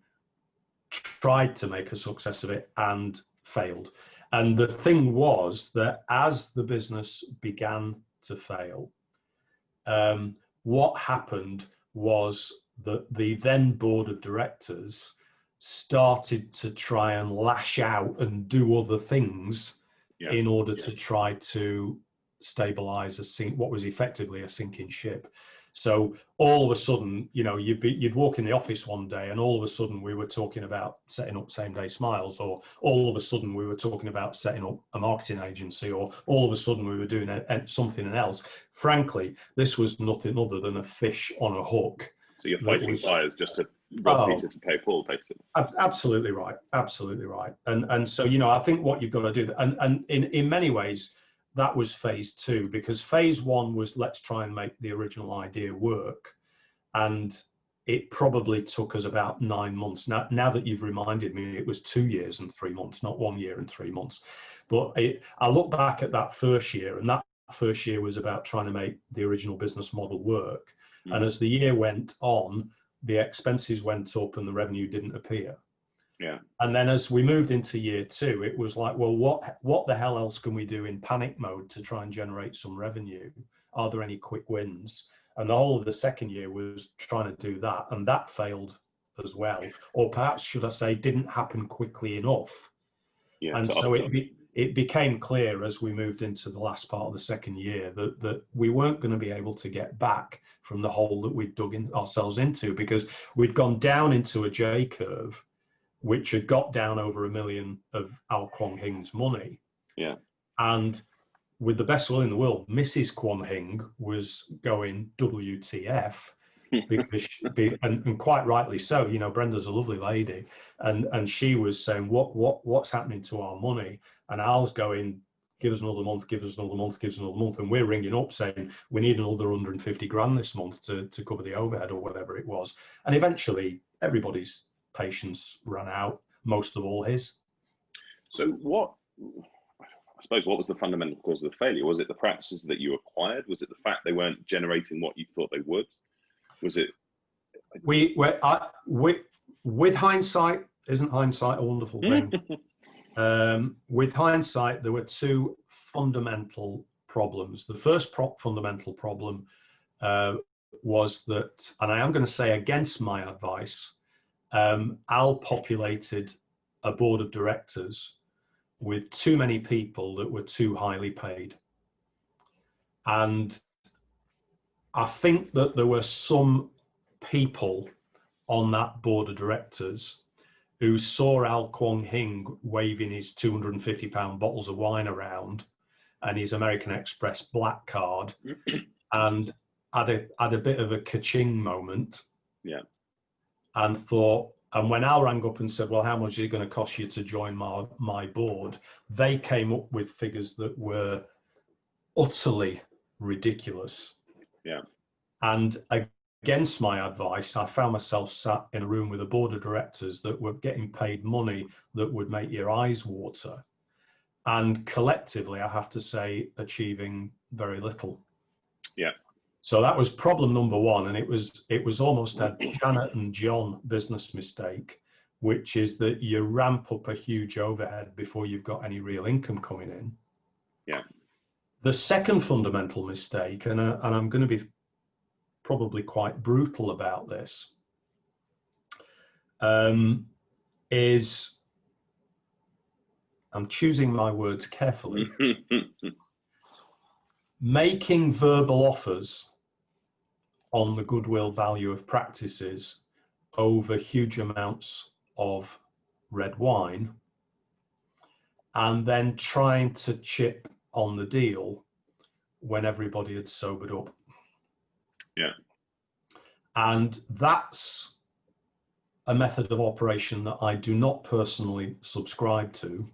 tried to make a success of it and failed. And the thing was that as the business began to fail, what happened was that the then board of directors started to try and lash out and do other things in order to try to stabilize what was effectively a sinking ship. So all of a sudden, you know, you'd walk in the office one day and all of a sudden we were talking about setting up same day smiles, or all of a sudden we were talking about setting up a marketing agency, or all of a sudden we were doing something else. Frankly, this was nothing other than a fish on a hook. So you're fighting fires just to rob Peter to pay Paul, basically. Absolutely right. Absolutely right. And so, you know, I think what you've got to do, and in many ways, that was phase 2, because phase 1 was let's try and make the original idea work. And it probably took us about 9 months. Now that you've reminded me, it was 2 years and 3 months, not 1 year and 3 months. But I look back at that first year, and that first year was about trying to make the original business model work. And as the year went on, the expenses went up and the revenue didn't appear. Yeah. And then as we moved into year 2, it was like, well, what the hell else can we do in panic mode to try and generate some revenue? Are there any quick wins? And the whole of the second year was trying to do that, and that failed as well. Or perhaps, should I say, didn't happen quickly enough. Yeah, and so it became clear as we moved into the last part of the second year that we weren't going to be able to get back from the hole that we'd dug ourselves into, because we'd gone down into a J curve, which had got down over $1 million of Al Kwong Hing's money. Yeah. And with the best will in the world, Mrs. Kwong Hing was going WTF, because and quite rightly so. You know, Brenda's a lovely lady, and she was saying, what's happening to our money? And Al's going, give us another month, give us another month, give us another month. And we're ringing up saying, we need another 150 grand this month to cover the overhead or whatever it was. And eventually everybody's patience ran out, most of all his. So I suppose, what was the fundamental cause of the failure? Was it the practices that you acquired? Was it the fact they weren't generating what you thought they would? Was it? With hindsight, isn't hindsight a wonderful thing? With hindsight, there were two fundamental problems. The first fundamental problem was that, and I am going to say against my advice, Al populated a board of directors with too many people that were too highly paid. And I think that there were some people on that board of directors who saw Al Kwong Hing waving his £250 bottles of wine around and his American Express black card and had a bit of a ka-ching moment. Yeah. And thought, and when Al rang up and said, well, how much is it going to cost you to join my board? They came up with figures that were utterly ridiculous. Yeah. And against my advice, I found myself sat in a room with a board of directors that were getting paid money that would make your eyes water. And collectively, I have to say, achieving very little. Yeah. So that was problem number one, and it was almost a Janet and John business mistake, which is that you ramp up a huge overhead before you've got any real income coming in. Yeah. The second fundamental mistake, and I'm going to be probably quite brutal about this, is, I'm choosing my words carefully, making verbal offers on the goodwill value of practices over huge amounts of red wine, and then trying to chip on the deal when everybody had sobered up. Yeah. And that's a method of operation that I do not personally subscribe to.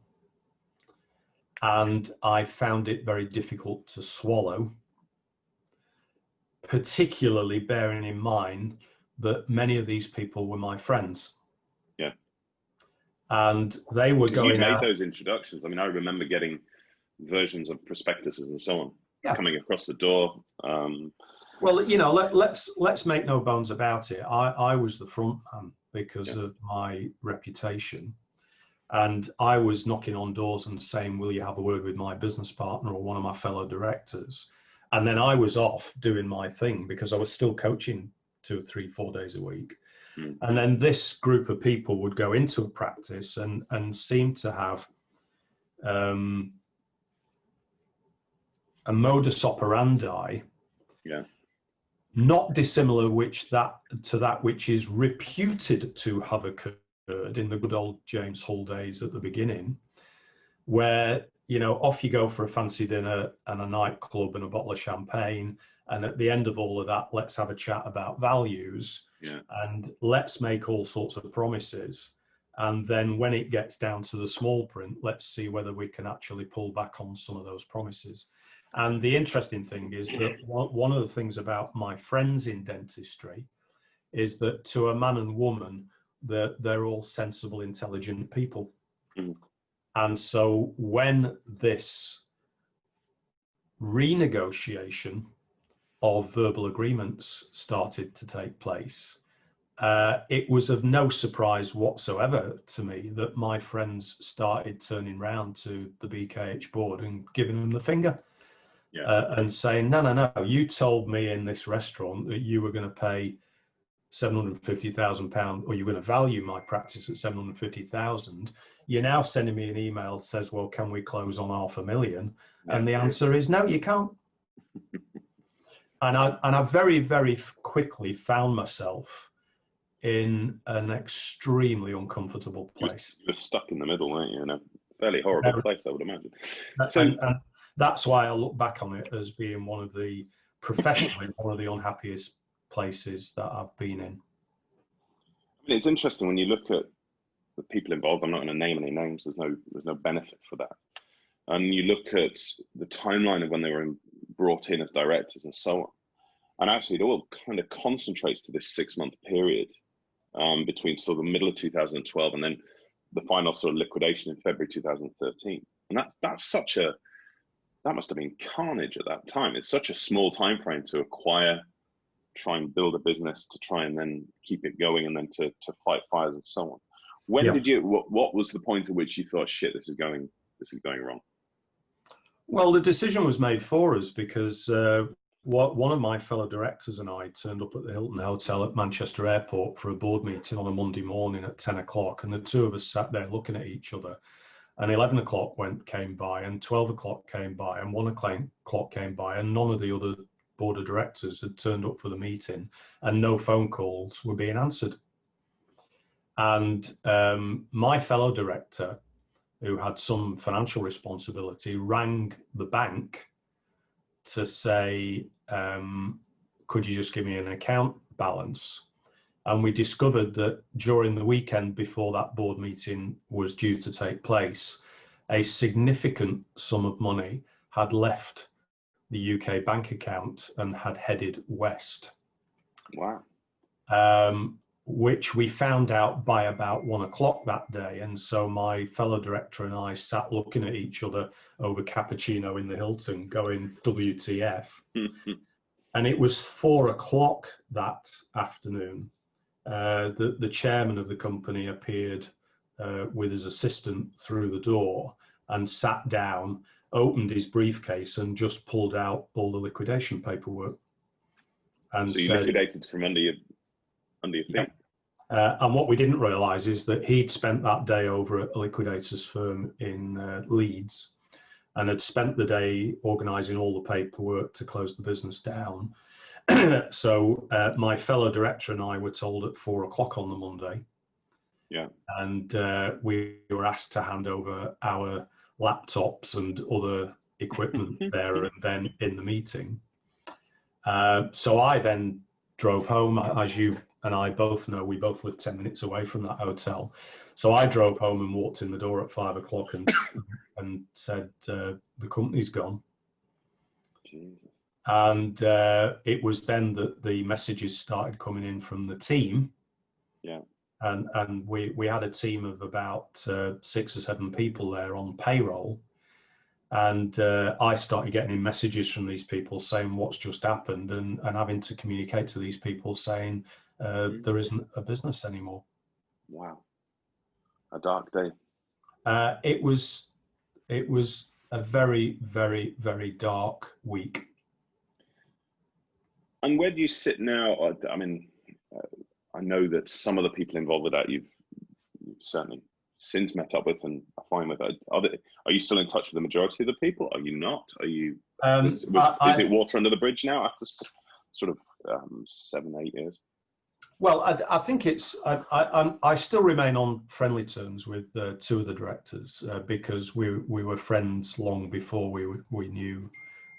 And I found it very difficult to swallow, particularly bearing in mind that many of these people were my friends. Yeah. And they were going you made out. those introductions. I mean, I remember getting versions of prospectuses and so on coming across the door. Well, you know, let's make no bones about it. I was the front man because of my reputation. And I was knocking on doors and saying, will you have a word with my business partner or one of my fellow directors? And then I was off doing my thing because I was still coaching 2, 3, 4 days a week. Mm. And then this group of people would go into a practice and seem to have a modus operandi, not dissimilar to that which is reputed to have occurred in the good old James Hull days at the beginning, where, you know, off you go for a fancy dinner and a nightclub and a bottle of champagne, and at the end of all of that, let's have a chat about values, and let's make all sorts of promises, and then when it gets down to the small print, let's see whether we can actually pull back on some of those promises. And the interesting thing is that one of the things about my friends in dentistry is that to a man and woman, they're all sensible, intelligent people. Mm. And so when this renegotiation of verbal agreements started to take place, it was of no surprise whatsoever to me that my friends started turning round to the BKH board and giving them the finger. And saying, no, you told me in this restaurant that you were going to pay £750,000, or you're going to value my practice at 750,000. You're now sending me an email that says, well, can we close on $500,000? And the answer is no, you can't. And I very, very quickly found myself in an extremely uncomfortable place. You're stuck in the middle, weren't you? In a fairly horrible place, I would imagine. And that's why I look back on it as being professionally one of the unhappiest places that I've been in. I mean, it's interesting when you look at the people involved. I'm not going to name any names. There's no benefit for that. and you look at the timeline of when they were brought in as directors and so on, and actually it all kind of concentrates to this 6-month period between sort of the middle of 2012 and then the final sort of liquidation in February 2013. And that must have been carnage at that time. It's such a small time frame to acquire, try and build a business, to try and then keep it going, and then to fight fires and so on. When did you? What was the point at which you thought, shit, this is going wrong? Well, the decision was made for us because one of my fellow directors and I turned up at the Hilton Hotel at Manchester Airport for a board meeting on a Monday morning at 10 o'clock, and the two of us sat there looking at each other. And 11 o'clock came by, and 12 o'clock came by, and 1 o'clock came by, and none of the other board of directors had turned up for the meeting, and no phone calls were being answered. And my fellow director, who had some financial responsibility, rang the bank to say, could you just give me an account balance? And we discovered that during the weekend before that board meeting was due to take place, a significant sum of money had left the UK bank account and had headed west. Wow. Which we found out by about 1 o'clock that day. And so my fellow director and I sat looking at each other over cappuccino in the Hilton going, WTF. And it was 4 o'clock that afternoon. The chairman of the company appeared with his assistant through the door and sat down, opened his briefcase and just pulled out all the liquidation paperwork. And so you liquidated from under your feet? Yeah. And what we didn't realise is that he'd spent that day over at a liquidators firm in Leeds and had spent the day organising all the paperwork to close the business down. So my fellow director and I were told at 4 o'clock on the Monday. Yeah. And we were asked to hand over our laptops and other equipment there and then in the meeting. So I then drove home. As you and I both know, we both lived 10 minutes away from that hotel. So I drove home and walked in the door at 5 o'clock and said, the company's gone. Jesus. And it was then that the messages started coming in from the team. Yeah. And we had a team of about 6 or 7 people there on payroll. And I started getting messages from these people saying what's just happened and having to communicate to these people saying there isn't a business anymore. Wow. A dark day. It was a very, very, very dark week. And where do you sit now? I mean, I know that some of the people involved with that you've certainly since met up with and are fine with it. Are you still in touch with the majority of the people? Are you not? Are you? Is it water under the bridge now after sort of 7, 8 years? Well, I think it's. I still remain on friendly terms with 2 of the directors because we were friends long before we knew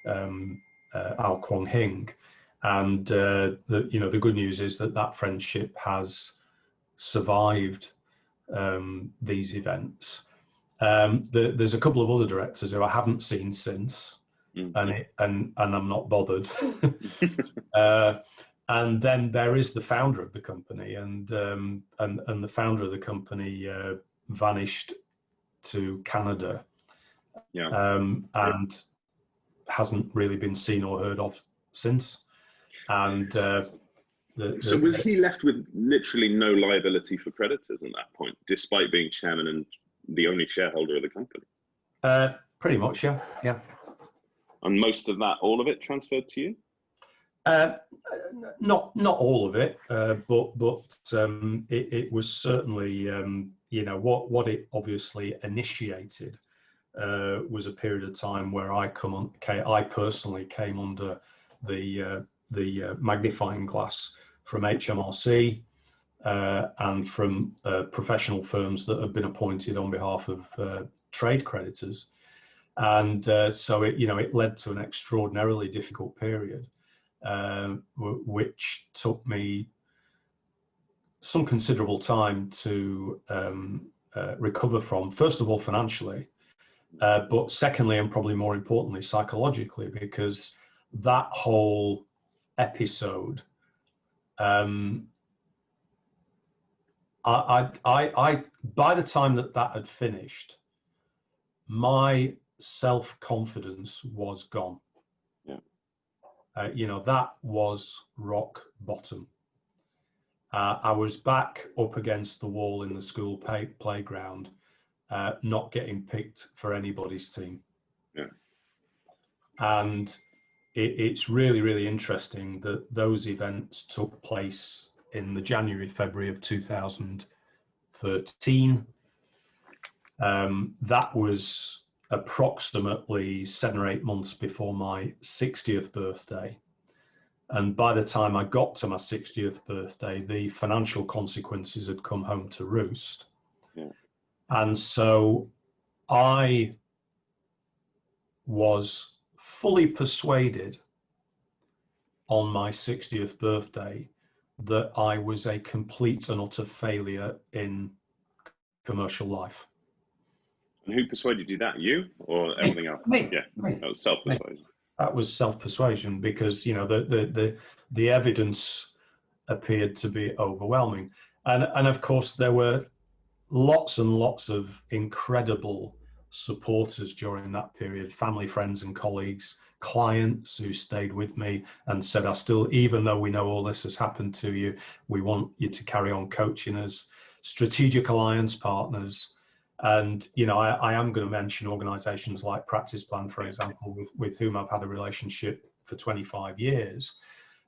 Al Kwong Hing. And the good news is that friendship has survived these events. There's a couple of other directors who I haven't seen since, and I'm not bothered. And then there is the founder of the company, and the founder of the company vanished to Canada, and hasn't really been seen or heard of since. And so was he left with literally no liability for creditors at that point, despite being chairman and the only shareholder of the company? Pretty much, yeah. And most of that, all of it, transferred to you? Not all of it, but it was certainly what it obviously initiated was a period of time where I personally came under the magnifying glass from HMRC and from professional firms that have been appointed on behalf of trade creditors, and so it led to an extraordinarily difficult period, which took me some considerable time to recover from. First of all, financially, But secondly, and probably more importantly, psychologically, because that whole episode, I by the time that had finished, my self-confidence was gone. Yeah. That was rock bottom. I was back up against the wall in the school playground, not getting picked for anybody's team. Yeah. And it's really, really interesting that those events took place in the January, February of 2013. That was approximately 7 or 8 months before my 60th birthday. And by the time I got to my 60th birthday, the financial consequences had come home to roost. Yeah. And so I was fully persuaded on my 60th birthday that I was a complete and utter failure in commercial life. And who persuaded you that? You or anything else? Me. Yeah, that was self-persuasion. That was self-persuasion because the evidence appeared to be overwhelming, and of course there were lots and lots of incredible supporters during that period, family, friends and colleagues, clients who stayed with me and said, even though we know all this has happened to you, we want you to carry on coaching us. Strategic alliance partners. And, I am going to mention organizations like Practice Plan, for example, with whom I've had a relationship for 25 years.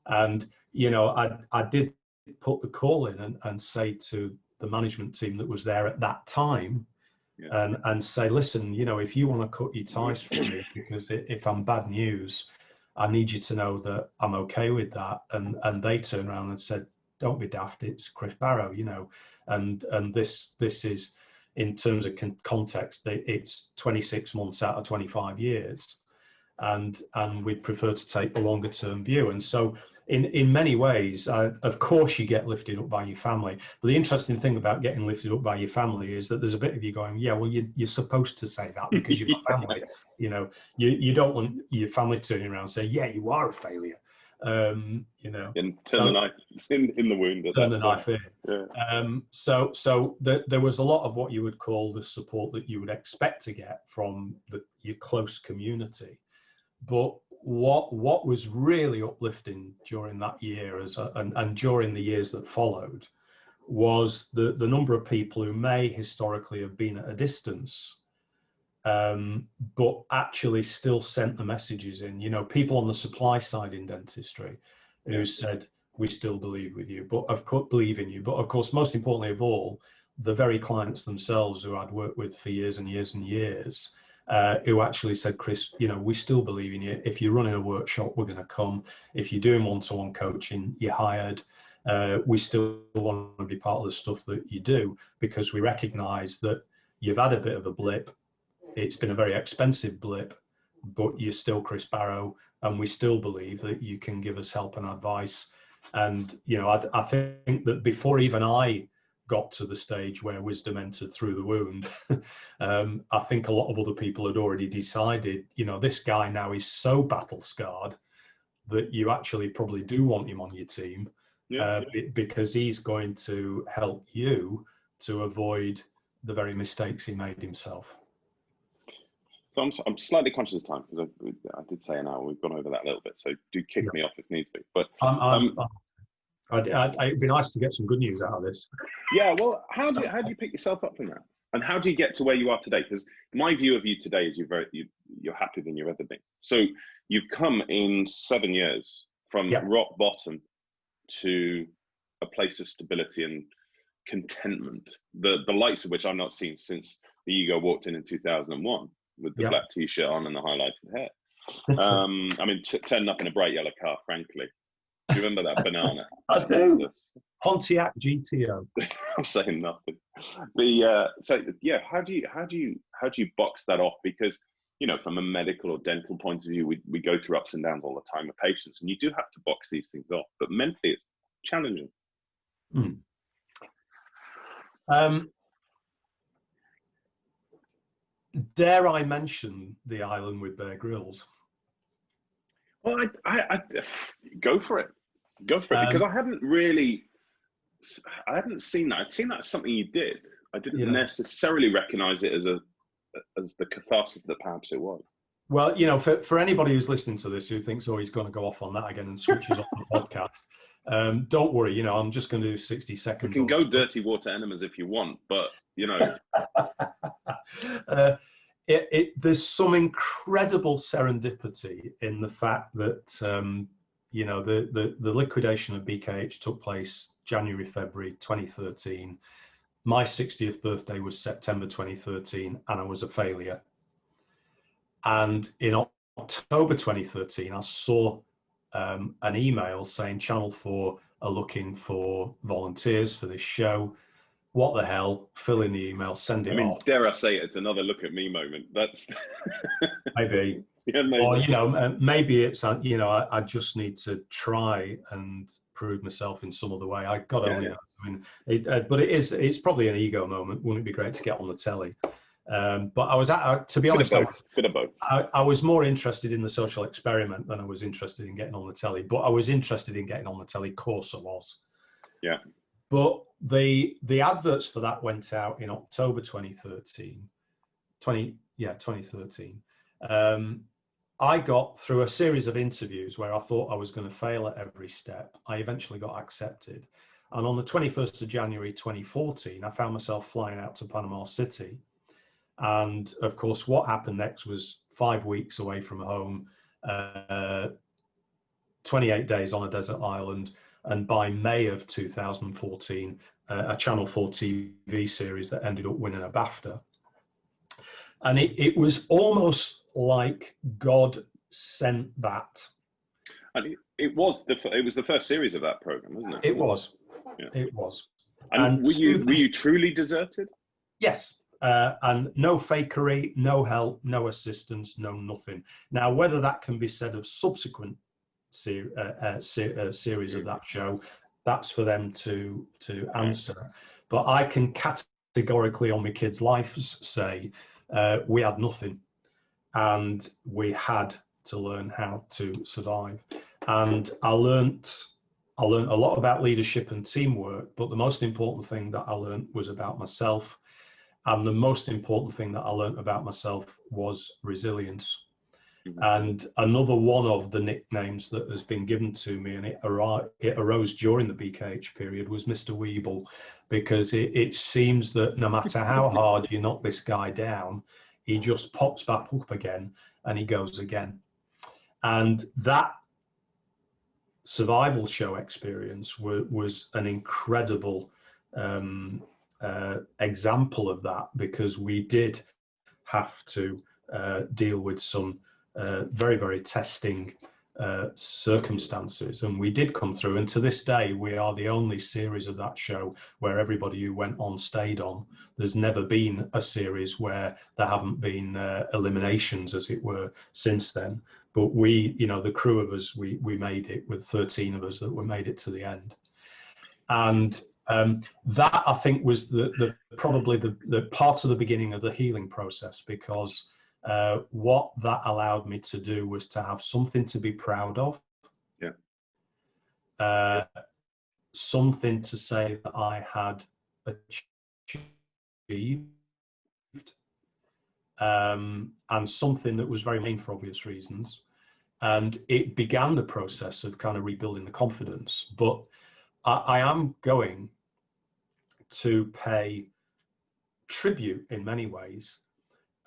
And, I did put the call in and say to the management team that was there at that time, and say, listen, if you want to cut your ties for me, because if I'm bad news, I need you to know that I'm okay with that. And they turned around and said, don't be daft, it's Chris Barrow, and this is, in terms of context, it's 26 months out of 25 years. And we'd prefer to take a longer term view. And so in many ways, of course, you get lifted up by your family. But the interesting thing about getting lifted up by your family is that there's a bit of you going, yeah, well, you're supposed to say that because you've got family. You don't want your family turning around and say, yeah, you are a failure. And turn the knife in the wound. Turn the knife in. Yeah. So there was a lot of what you would call the support that you would expect to get from your close community. But what was really uplifting during that year and during the years that followed was the number of people who may historically have been at a distance, but actually still sent the messages in. People on the supply side in dentistry who said, we still believe in you, but of course, most importantly of all, the very clients themselves who I'd worked with for years and years and years, who actually said, Chris, we still believe in you. If you're running a workshop, we're going to come. If you're doing one-to-one coaching, you're hired. We still want to be part of the stuff that you do, because we recognize that you've had a bit of a blip. It's been a very expensive blip, but you're still Chris Barrow, and we still believe that you can give us help and advice. And, I think that before even I got to the stage where wisdom entered through the wound, I think a lot of other people had already decided, this guy now is so battle scarred that you actually probably do want him on your team, because he's going to help you to avoid the very mistakes he made himself. So I'm slightly conscious of time, because I did say an hour. We've gone over that a little bit, so do kick me off if needs be. But it'd be nice to get some good news out of this. Yeah, well, how do you pick yourself up from that, and how do you get to where you are today? Because my view of you today is you're happier than you've ever been. So you've come in 7 years from rock bottom to a place of stability and contentment, the likes of which I've not seen since the ego walked in 2001 with the black t-shirt on and the highlighted hair. Turning up in a bright yellow car, frankly. Do you remember that banana? I do. Pontiac GTO. I'm saying nothing. How do you box that off? Because from a medical or dental point of view, we go through ups and downs all the time with patients, and you do have to box these things off. But mentally, it's challenging. dare I mention the island with Bear Grylls? Well, I go for it. Go for it, because I hadn't seen that. I'd seen that as something you did. I didn't necessarily recognise it as the catharsis that perhaps it was. Well, you know, for anybody who's listening to this who thinks, oh, he's going to go off on that again and switches off the podcast, don't worry. You know, I'm just going to do 60 seconds. You can go dirty water enemas if you want, but, you know. There's some incredible serendipity in the fact that, you know, the liquidation of BKH took place January, February 2013. My 60th birthday was September 2013, and I was a failure. And in October 2013, I saw an email saying Channel 4 are looking for volunteers for this show. What the hell? Fill in the email, send it off. Dare I say it's another look at me moment. That's maybe. Yeah, maybe. Or, you know, maybe it's, you know, I just need to try and prove myself in some other way. I got on it. I mean, but it's probably an ego moment. Wouldn't it be great to get on the telly? But I was, to be honest, I was more interested in the social experiment than I was interested in getting on the telly. But I was interested in getting on the telly, of course I was. Yeah. But the adverts for that went out in October 2013. 2013. I got through a series of interviews where I thought I was going to fail at every step. I eventually got accepted. And on the 21st of January 2014, I found myself flying out to Panama City. And of course, what happened next was 5 weeks away from home, 28 days on a desert island. And by May of 2014, a Channel 4 TV series that ended up winning a BAFTA. And it was almost like God sent that. And it was the first series of that program, wasn't it? It was. Yeah. It was. And were you truly deserted? Yes. And no fakery, no help, no assistance, no nothing. Now, whether that can be said of subsequent series of that show, that's for them to answer. But I can categorically, on my kids' lives, say we had nothing, and we had to learn how to survive. And I learned a lot about leadership and teamwork, but the most important thing that I learned was about myself. And the most important thing that I learned about myself was resilience. Mm-hmm. And another one of the nicknames that has been given to me, and it arose during the BKH period, was Mr. Weeble, because it seems that no matter how hard you knock this guy down, he just pops back up again and he goes again. And that survival show experience was an incredible example of that, because we did have to deal with some very, very testing circumstances, and we did come through. And to this day, we are the only series of that show where everybody who went on stayed on. There's never been a series where there haven't been eliminations, as it were, since then. But we, you know, the crew of us, we made it, with 13 of us that were made it to the end. And that, I think, was probably the part of the beginning of the healing process, because what that allowed me to do was to have something to be proud of. Yeah. Something to say that I had achieved, and something that was very main for obvious reasons. And it began the process of kind of rebuilding the confidence. But I am going to pay tribute in many ways,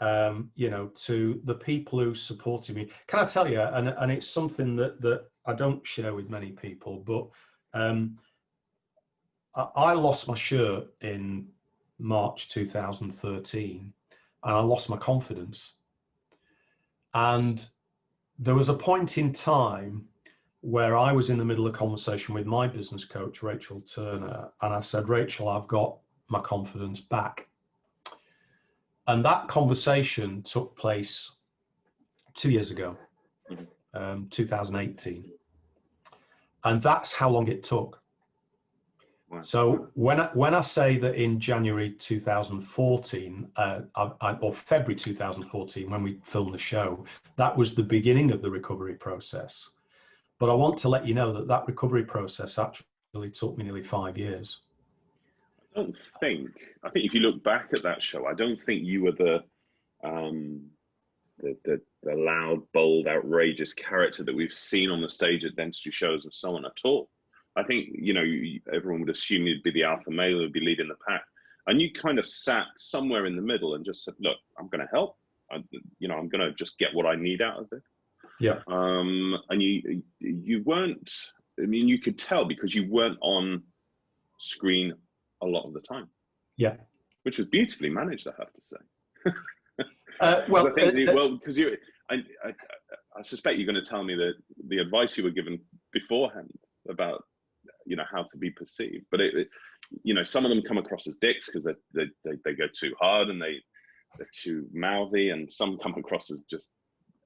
you know, to the people who supported me. Can I tell you, and it's something that I don't share with many people, but I lost my shirt in March 2013, and I lost my confidence. And there was a point in time where I was in the middle of a conversation with my business coach, Rachel Turner, and I said, Rachel, I've got my confidence back. And that conversation took place 2 years ago, 2018. And that's how long it took. Wow. So when I say that in January 2014, or February 2014, when we filmed the show, that was the beginning of the recovery process. But I want to let you know that that recovery process actually took me nearly 5 years. I think if you look back at that show, I don't think you were the loud, bold, outrageous character that we've seen on the stage at dentistry shows and so on at all. I think, everyone would assume you'd be the alpha male who'd be leading the pack. And you kind of sat somewhere in the middle and just said, look, I'm going to help. I'm going to just get what I need out of it. Yeah. And you weren't, you could tell because you weren't on screen a lot of the time. Yeah. Which was beautifully managed, I have to say. Because I suspect you're going to tell me that the advice you were given beforehand about how to be perceived, but some of them come across as dicks because they go too hard and they're too mouthy, and some come across as just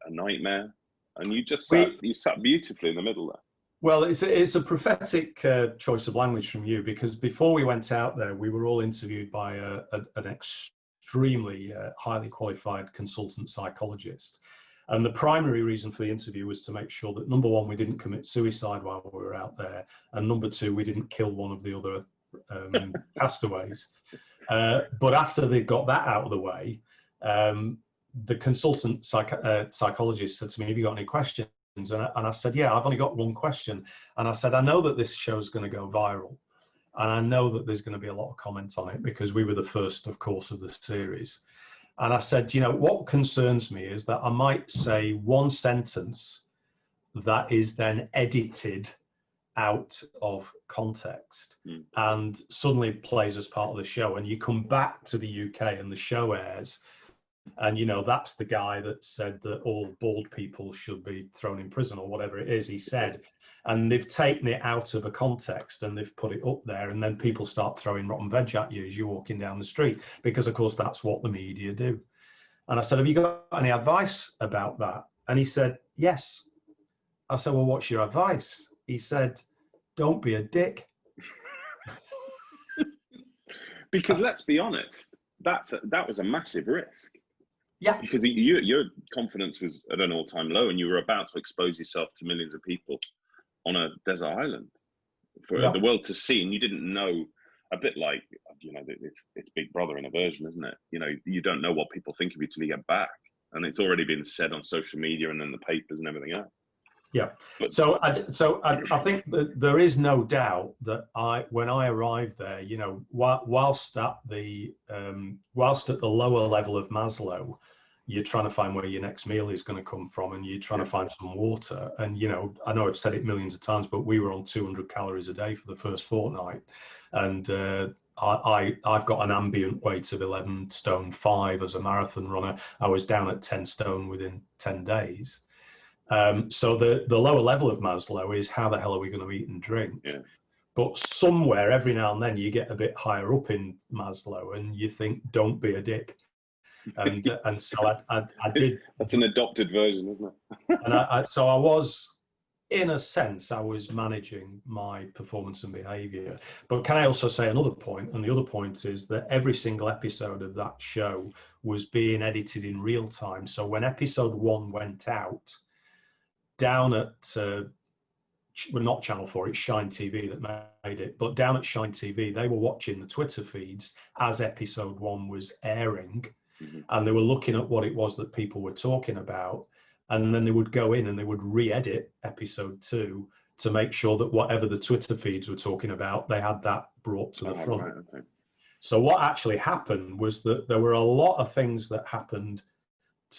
a nightmare. And you just sat beautifully in the middle there. Well, it's a prophetic choice of language from you, because before we went out there, we were all interviewed by an extremely highly qualified consultant psychologist. And the primary reason for the interview was to make sure that, number one, we didn't commit suicide while we were out there, and number two, we didn't kill one of the other castaways. But after they got that out of the way, the consultant psychologist said to me, have you got any questions? And I said, yeah, I've only got one question. And I said, I know that this show is going to go viral. And I know that there's going to be a lot of comment on it because we were the first, of course, of the series. And I said, what concerns me is that I might say one sentence that is then edited out of context and suddenly plays as part of the show. And you come back to the UK and the show airs, and that's the guy that said that all bald people should be thrown in prison, or whatever it is he said. And they've taken it out of a context and they've put it up there, and then people start throwing rotten veg at you as you're walking down the street, because of course that's what the media do. And I said, have you got any advice about that? And he said, yes. I said, well, what's your advice? He said, don't be a dick. Because let's be honest, that was a massive risk. Yeah. Because your confidence was at an all-time low, and you were about to expose yourself to millions of people on a desert island for the world to see, and you didn't know. A bit like, it's Big Brother in a version, isn't it? You don't know what people think of you till you get back, and it's already been said on social media and in the papers and everything else. Yeah. So I think that there is no doubt that when I arrived there, whilst at the lower level of Maslow, you're trying to find where your next meal is going to come from, and you're trying to find some water. And, I know I've said it millions of times, but we were on 200 calories a day for the first fortnight. And I've got an ambient weight of 11 stone 5 as a marathon runner. I was down at 10 stone within 10 days. So the lower level of Maslow is how the hell are we going to eat and drink? Yeah. But somewhere, every now and then, you get a bit higher up in Maslow and you think, don't be a dick. And so I did. That's an adopted version, isn't it? And so I was, in a sense, I was managing my performance and behavior. But can I also say another point? And the other point is that every single episode of that show was being edited in real time. So when episode 1 went out, down at, well, not Channel 4, it's Shine TV that made it, but down at Shine TV, they were watching the Twitter feeds as episode 1 was airing. And they were looking at what it was that people were talking about. And then they would go in and they would re-edit episode 2 to make sure that whatever the Twitter feeds were talking about, they had that brought to the front. Right, okay. So what actually happened was that there were a lot of things that happened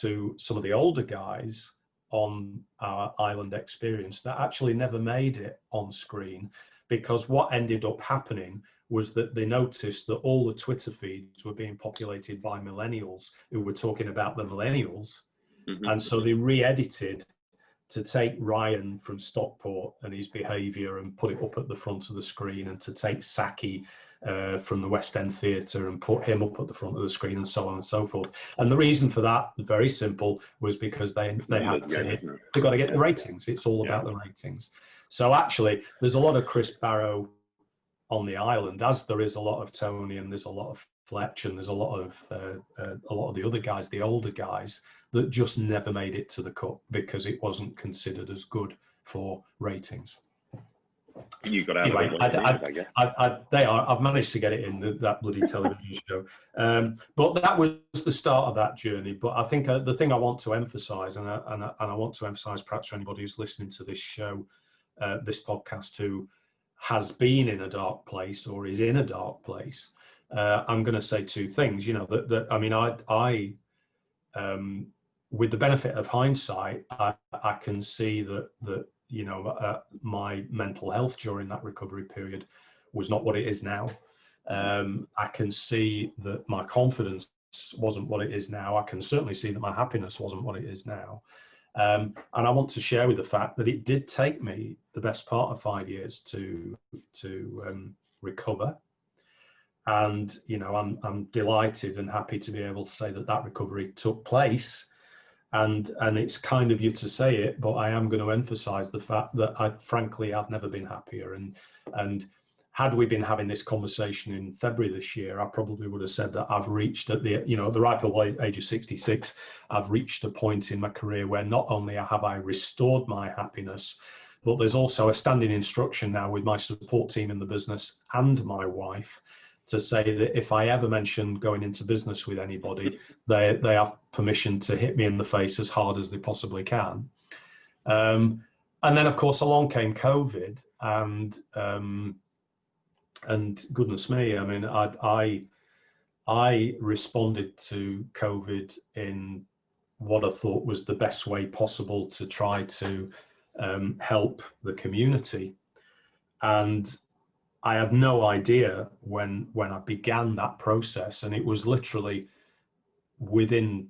to some of the older guys on our island experience that actually never made it on screen, because what ended up happening was that they noticed that all the Twitter feeds were being populated by millennials who were talking about the millennials. And so they re-edited to take Ryan from Stockport and his behaviour and put it up at the front of the screen, and to take Saki from the West End Theatre and put him up at the front of the screen, and so on and so forth. And the reason for that, very simple, was because they had to they've got to get the ratings. It's all about the ratings. So actually, there's a lot of Chris Barrow on the island, as there is a lot of Tony and there's a lot of Fletch and there's a lot of the other guys, the older guys, that just never made it to the Cup because it wasn't considered as good for ratings. You got out anyway, of it, I guess. I've managed to get it in that bloody television show. But that was the start of that journey. But I think the thing I want to emphasise, and I want to emphasise perhaps for anybody who's listening to this show, this podcast, who has been in a dark place or is in a dark place, I'm going to say two things. You know, that I mean, I with the benefit of hindsight, I can see that you know, my mental health during that recovery period was not what it is now. I can see that my confidence wasn't what it is now. I can certainly see that my happiness wasn't what it is now. And I want to share with the fact that it did take me the best part of 5 years to recover. And, you know, I'm delighted and happy to be able to say that recovery took place. And it's kind of you to say it, but I am going to emphasize the fact that I've never been happier. And had we been having this conversation in February this year, I probably would have said that I've reached at the ripe old age of 66, I've reached a point in my career where not only have I restored my happiness, but there's also a standing instruction now with my support team in the business and my wife to say that if I ever mention going into business with anybody, they have permission to hit me in the face as hard as they possibly can. And then, of course, along came COVID, and goodness me, I mean, I responded to COVID in what I thought was the best way possible to try to help the community. And I had no idea when I began that process, and it was literally within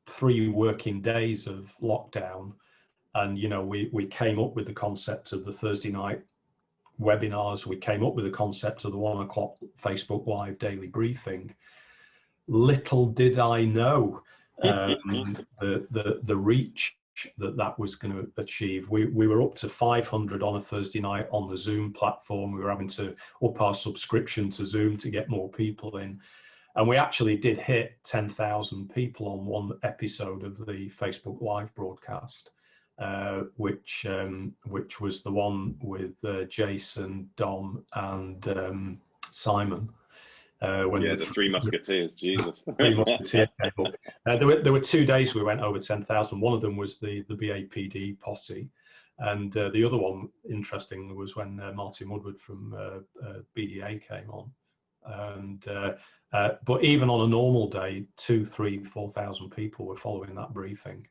3 working days of lockdown. And, you know, we came up with the concept of the Thursday night webinars. We came up with the concept of the 1 o'clock Facebook Live daily briefing. Little did I know the reach that was going to achieve. We were up to 500 on a Thursday night on the Zoom platform. We were having to up our subscription to Zoom to get more people in. And we actually did hit 10,000 people on one episode of the Facebook Live broadcast, which was the one with Jason, Dom, and Simon. The Three Musketeers, Jesus. Three Musketeers came up. There were 2 days we went over 10,000. One of them was the BAPD posse. And the other one, interestingly, was when Martin Woodward from BDA came on. And but even on a normal day, 2,000, 3,000, 4,000 people were following that briefing.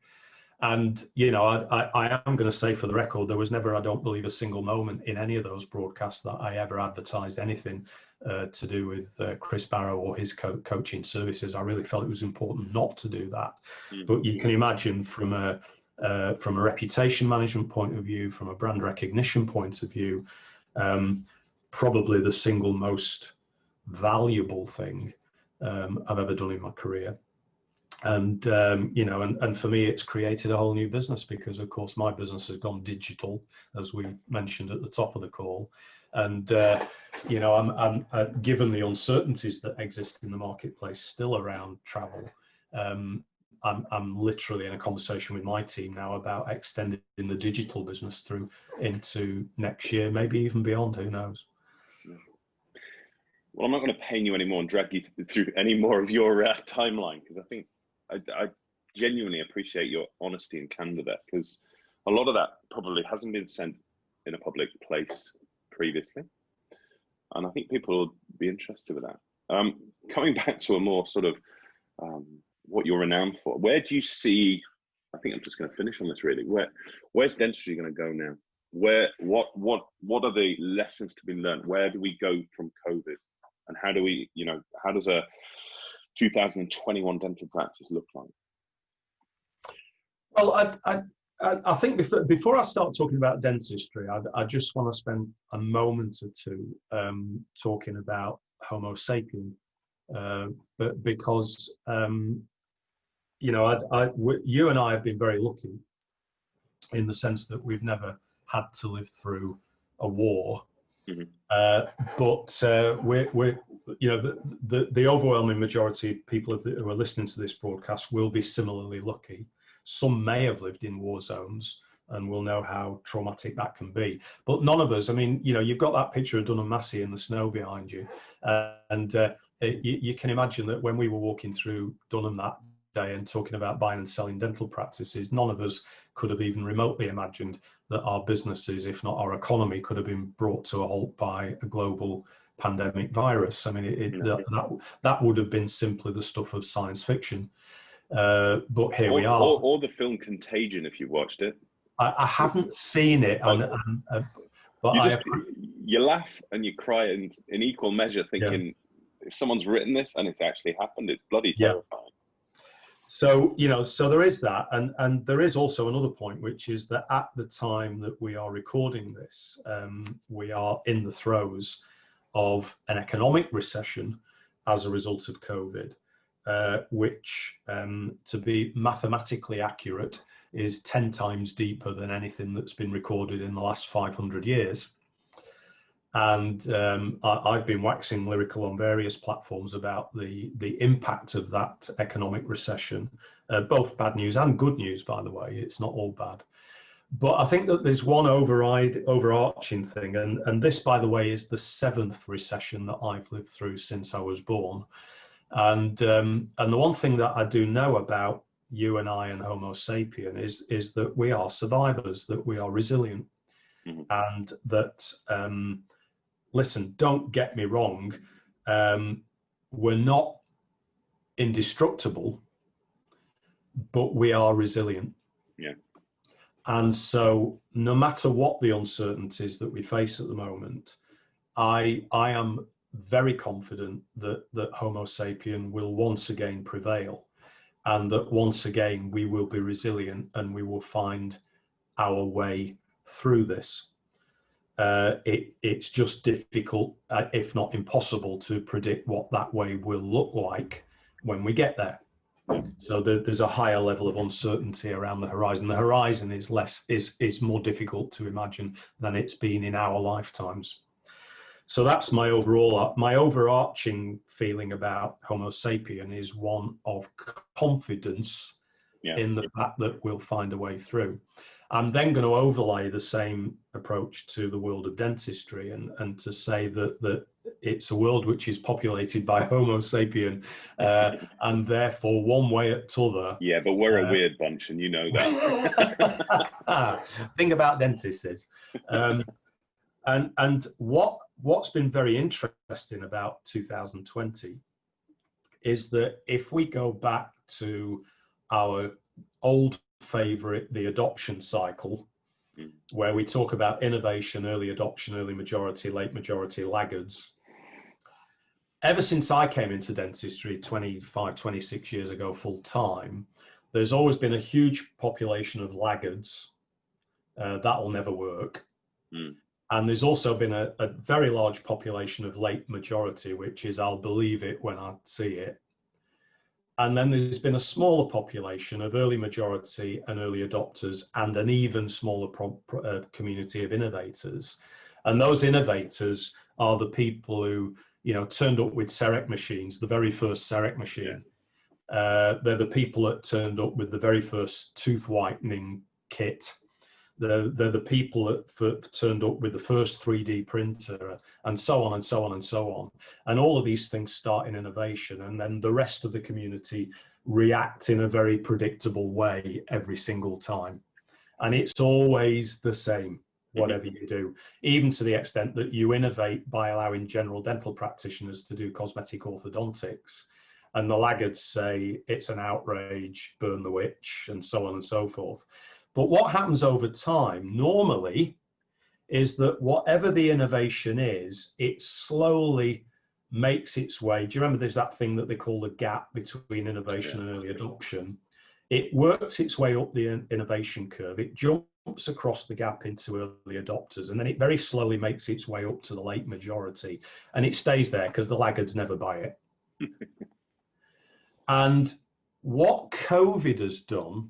And, you know, I am going to say for the record, there was never, I don't believe, a single moment in any of those broadcasts that I ever advertised anything to do with Chris Barrow or his coaching services. I really felt it was important not to do that. Mm-hmm. But you can imagine from a reputation management point of view, from a brand recognition point of view, probably the single most valuable thing I've ever done in my career. And, you know, and for me, it's created a whole new business because, of course, my business has gone digital, as we mentioned at the top of the call. And, you know, I'm given the uncertainties that exist in the marketplace still around travel, I'm literally in a conversation with my team now about extending the digital business through into next year, maybe even beyond, who knows? Well, I'm not going to pain you anymore and drag you through any more of your timeline, because I think I genuinely appreciate your honesty and candor there, because a lot of that probably hasn't been sent in a public place previously. And I think people will be interested with that. Coming back to a more sort of what you're renowned for, where do you see, I think I'm just going to finish on this really, where's dentistry going to go now? What are the lessons to be learned? Where do we go from COVID? And how do we, you know, how does a 2021 dental practice look like? Well, I think before I start talking about dentistry, I just want to spend a moment or two talking about Homo sapien, but because you know, you and I have been very lucky in the sense that we've never had to live through a war. But we're you know, the overwhelming majority of people who are listening to this broadcast will be similarly lucky. Some may have lived in war zones and will know how traumatic that can be. But none of us, I mean, you know, you've got that picture of Dunham Massey in the snow behind you. You can imagine that when we were walking through Dunham that day and talking about buying and selling dental practices, none of us could have even remotely imagined that our businesses, if not our economy, could have been brought to a halt by a global pandemic virus. I mean, that would have been simply the stuff of science fiction. But here we are. Or the film Contagion, if you've watched it. I haven't seen it, but you laugh and you cry in equal measure, thinking if someone's written this and it's actually happened, it's bloody terrifying. So, you know, so there is that. And there is also another point, which is that at the time that we are recording this, we are in the throes of an economic recession as a result of COVID, which, to be mathematically accurate, is 10 times deeper than anything that's been recorded in the last 500 years. And I've been waxing lyrical on various platforms about the impact of that economic recession, both bad news and good news, by the way. It's not all bad. But I think that there's one overarching thing, and this, by the way, is the 7th recession that I've lived through since I was born. And the one thing that I do know about you and I and Homo sapien is that we are survivors, that we are resilient, and that listen, don't get me wrong, we're not indestructible, but we are resilient. Yeah. And so no matter what the uncertainties that we face at the moment, I am very confident that Homo sapien will once again prevail, and that once again we will be resilient and we will find our way through this. It's just difficult, if not impossible, to predict what that way will look like when we get there. So there's a higher level of uncertainty around the horizon. The horizon is more difficult to imagine than it's been in our lifetimes. So that's my overarching feeling about Homo sapien is one of confidence in the fact that we'll find a way through. I'm then going to overlay the same approach to the world of dentistry and to say that it's a world which is populated by Homo sapien, and therefore one way at t'other. Yeah, but we're a weird bunch, and you know that. Thing about dentists is, and what's been very interesting about 2020 is that if we go back to our old favorite, the adoption cycle, where we talk about innovation, early adoption, early majority, late majority, laggards. Ever since I came into dentistry 25, 26 years ago full time, there's always been a huge population of laggards. That'll never work. And there's also been a very large population of late majority, which is I'll believe it when I see it. And then there's been a smaller population of early majority and early adopters, and an even smaller community of innovators. And those innovators are the people who, you know, turned up with CEREC machines, the very first CEREC machine. They're the people that turned up with the very first tooth whitening kit. They're the people that turned up with the first 3D printer, and so on and so on and so on. And all of these things start in innovation, and then the rest of the community react in a very predictable way every single time. And it's always the same, whatever you do, even to the extent that you innovate by allowing general dental practitioners to do cosmetic orthodontics. And the laggards say it's an outrage, burn the witch, and so on and so forth. But what happens over time normally is that whatever the innovation is, it slowly makes its way. Do you remember there's that thing that they call the gap between innovation and early adoption? It works its way up the innovation curve. It jumps across the gap into early adopters, and then it very slowly makes its way up to the late majority. And it stays there because the laggards never buy it. And what COVID has done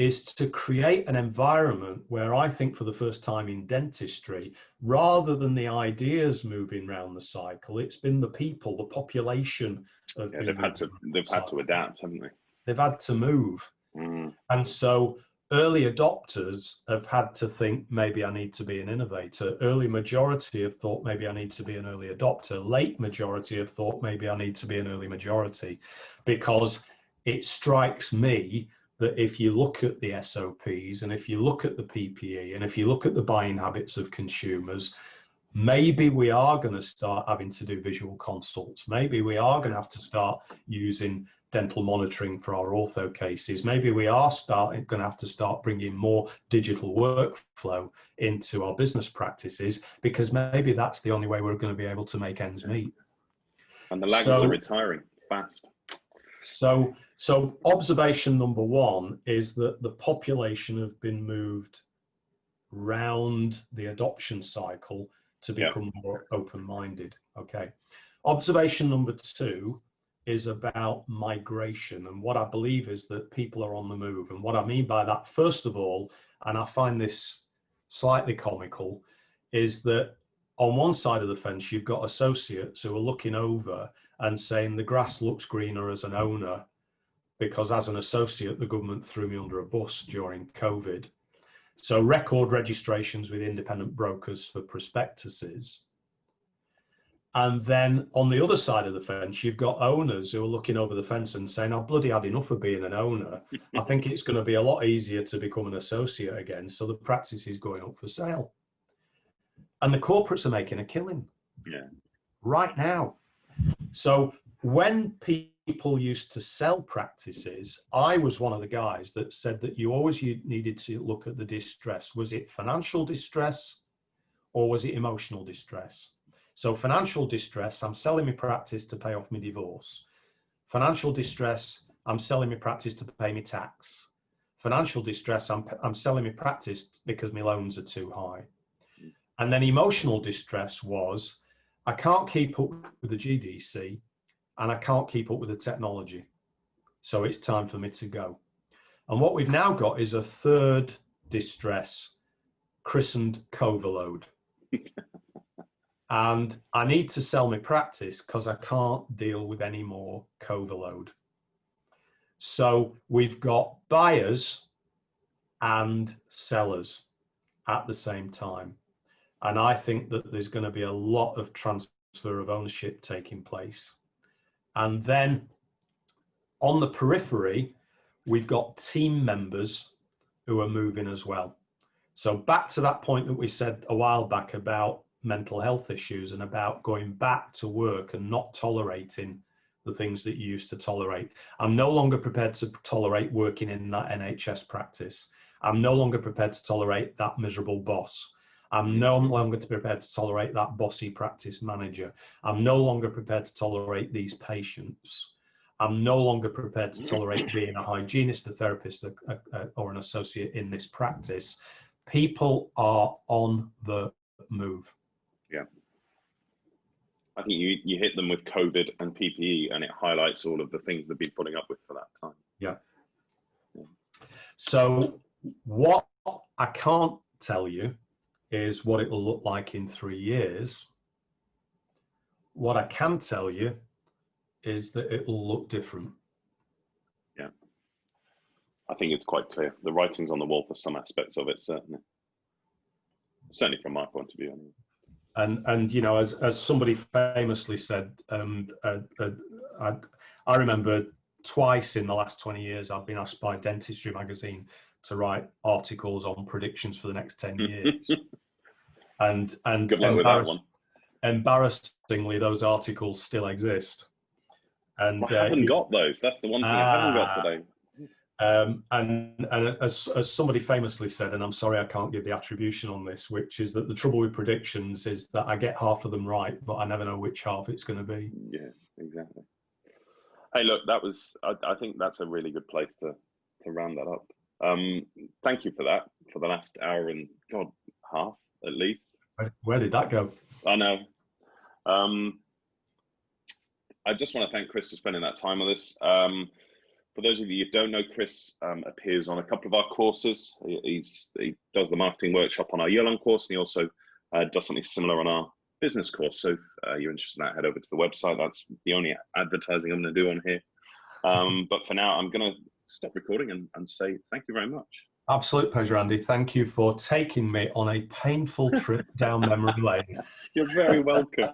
is to create an environment where I think for the first time in dentistry, rather than the ideas moving around the cycle, it's been the people, the population of they've had to adapt, haven't they? They've had to move. And so early adopters have had to think, maybe I need to be an innovator. Early majority have thought, maybe I need to be an early adopter. Late majority have thought, maybe I need to be an early majority. Because it strikes me that if you look at the SOPs and if you look at the PPE and if you look at the buying habits of consumers, maybe we are going to start having to do visual consults. Maybe we are going to have to start using dental monitoring for our ortho cases. Maybe we are going to have to start bringing more digital workflow into our business practices, because maybe that's the only way we're going to be able to make ends meet. And the laggers are retiring fast. So observation number one is that the population have been moved round the adoption cycle to become more open-minded. Okay. Observation number two is about migration. And what I believe is that people are on the move. And what I mean by that, first of all, and I find this slightly comical, is that on one side of the fence, you've got associates who are looking over and saying the grass looks greener as an owner, because as an associate, the government threw me under a bus during COVID. So record registrations with independent brokers for prospectuses. And then on the other side of the fence, you've got owners who are looking over the fence and saying, I've bloody had enough of being an owner. I think it's going to be a lot easier to become an associate again. So the practice is going up for sale. And the corporates are making a killing right now. So when people used to sell practices, I was one of the guys that said that you needed to look at the distress. Was it financial distress or was it emotional distress? So financial distress, I'm selling my practice to pay off my divorce. Financial distress, I'm selling my practice to pay my tax. Financial distress, I'm selling my practice because my loans are too high. And then emotional distress was, I can't keep up with the GDC and I can't keep up with the technology. So it's time for me to go. And what we've now got is a third distress christened Coverload. And I need to sell my practice because I can't deal with any more Coverload. So we've got buyers and sellers at the same time. And I think that there's going to be a lot of transfer of ownership taking place. And then on the periphery, we've got team members who are moving as well. So back to that point that we said a while back about mental health issues and about going back to work and not tolerating the things that you used to tolerate. I'm no longer prepared to tolerate working in that NHS practice. I'm no longer prepared to tolerate that miserable boss. I'm no longer prepared to tolerate that bossy practice manager. I'm no longer prepared to tolerate these patients. I'm no longer prepared to tolerate being a hygienist, a therapist, or an associate in this practice. People are on the move. Yeah. I think you hit them with COVID and PPE, and it highlights all of the things they've been putting up with for that time. Yeah. So what I can't tell you is what it will look like in 3 years. What I can tell you is that it will look different. Yeah. I think it's quite clear. The writing's on the wall for some aspects of it, certainly. Certainly from my point of view. And you know, as somebody famously said, I remember twice in the last 20 years I've been asked by Dentistry magazine to write articles on predictions for the next 10 years. and good luck with that one. Embarrassingly, those articles still exist. And I haven't got those. That's the one thing I haven't got today. And as somebody famously said, and I'm sorry I can't give the attribution on this, which is that the trouble with predictions is that I get half of them right, but I never know which half it's going to be. Yeah, exactly. Hey, look, that was. I think that's a really good place to round that up. Thank you for that, for the last hour and half at least. Where did that go? I know. I just want to thank Chris for spending that time with us. For those of you who don't know, Chris appears on a couple of our courses. He does the marketing workshop on our year-long course, and he also does something similar on our business course. So if you're interested in that, head over to the website. That's the only advertising I'm going to do on here. But for now, I'm going to stop recording and say thank you very much. Absolute pleasure, Andy. Thank you for taking me on a painful trip down memory lane. You're very welcome.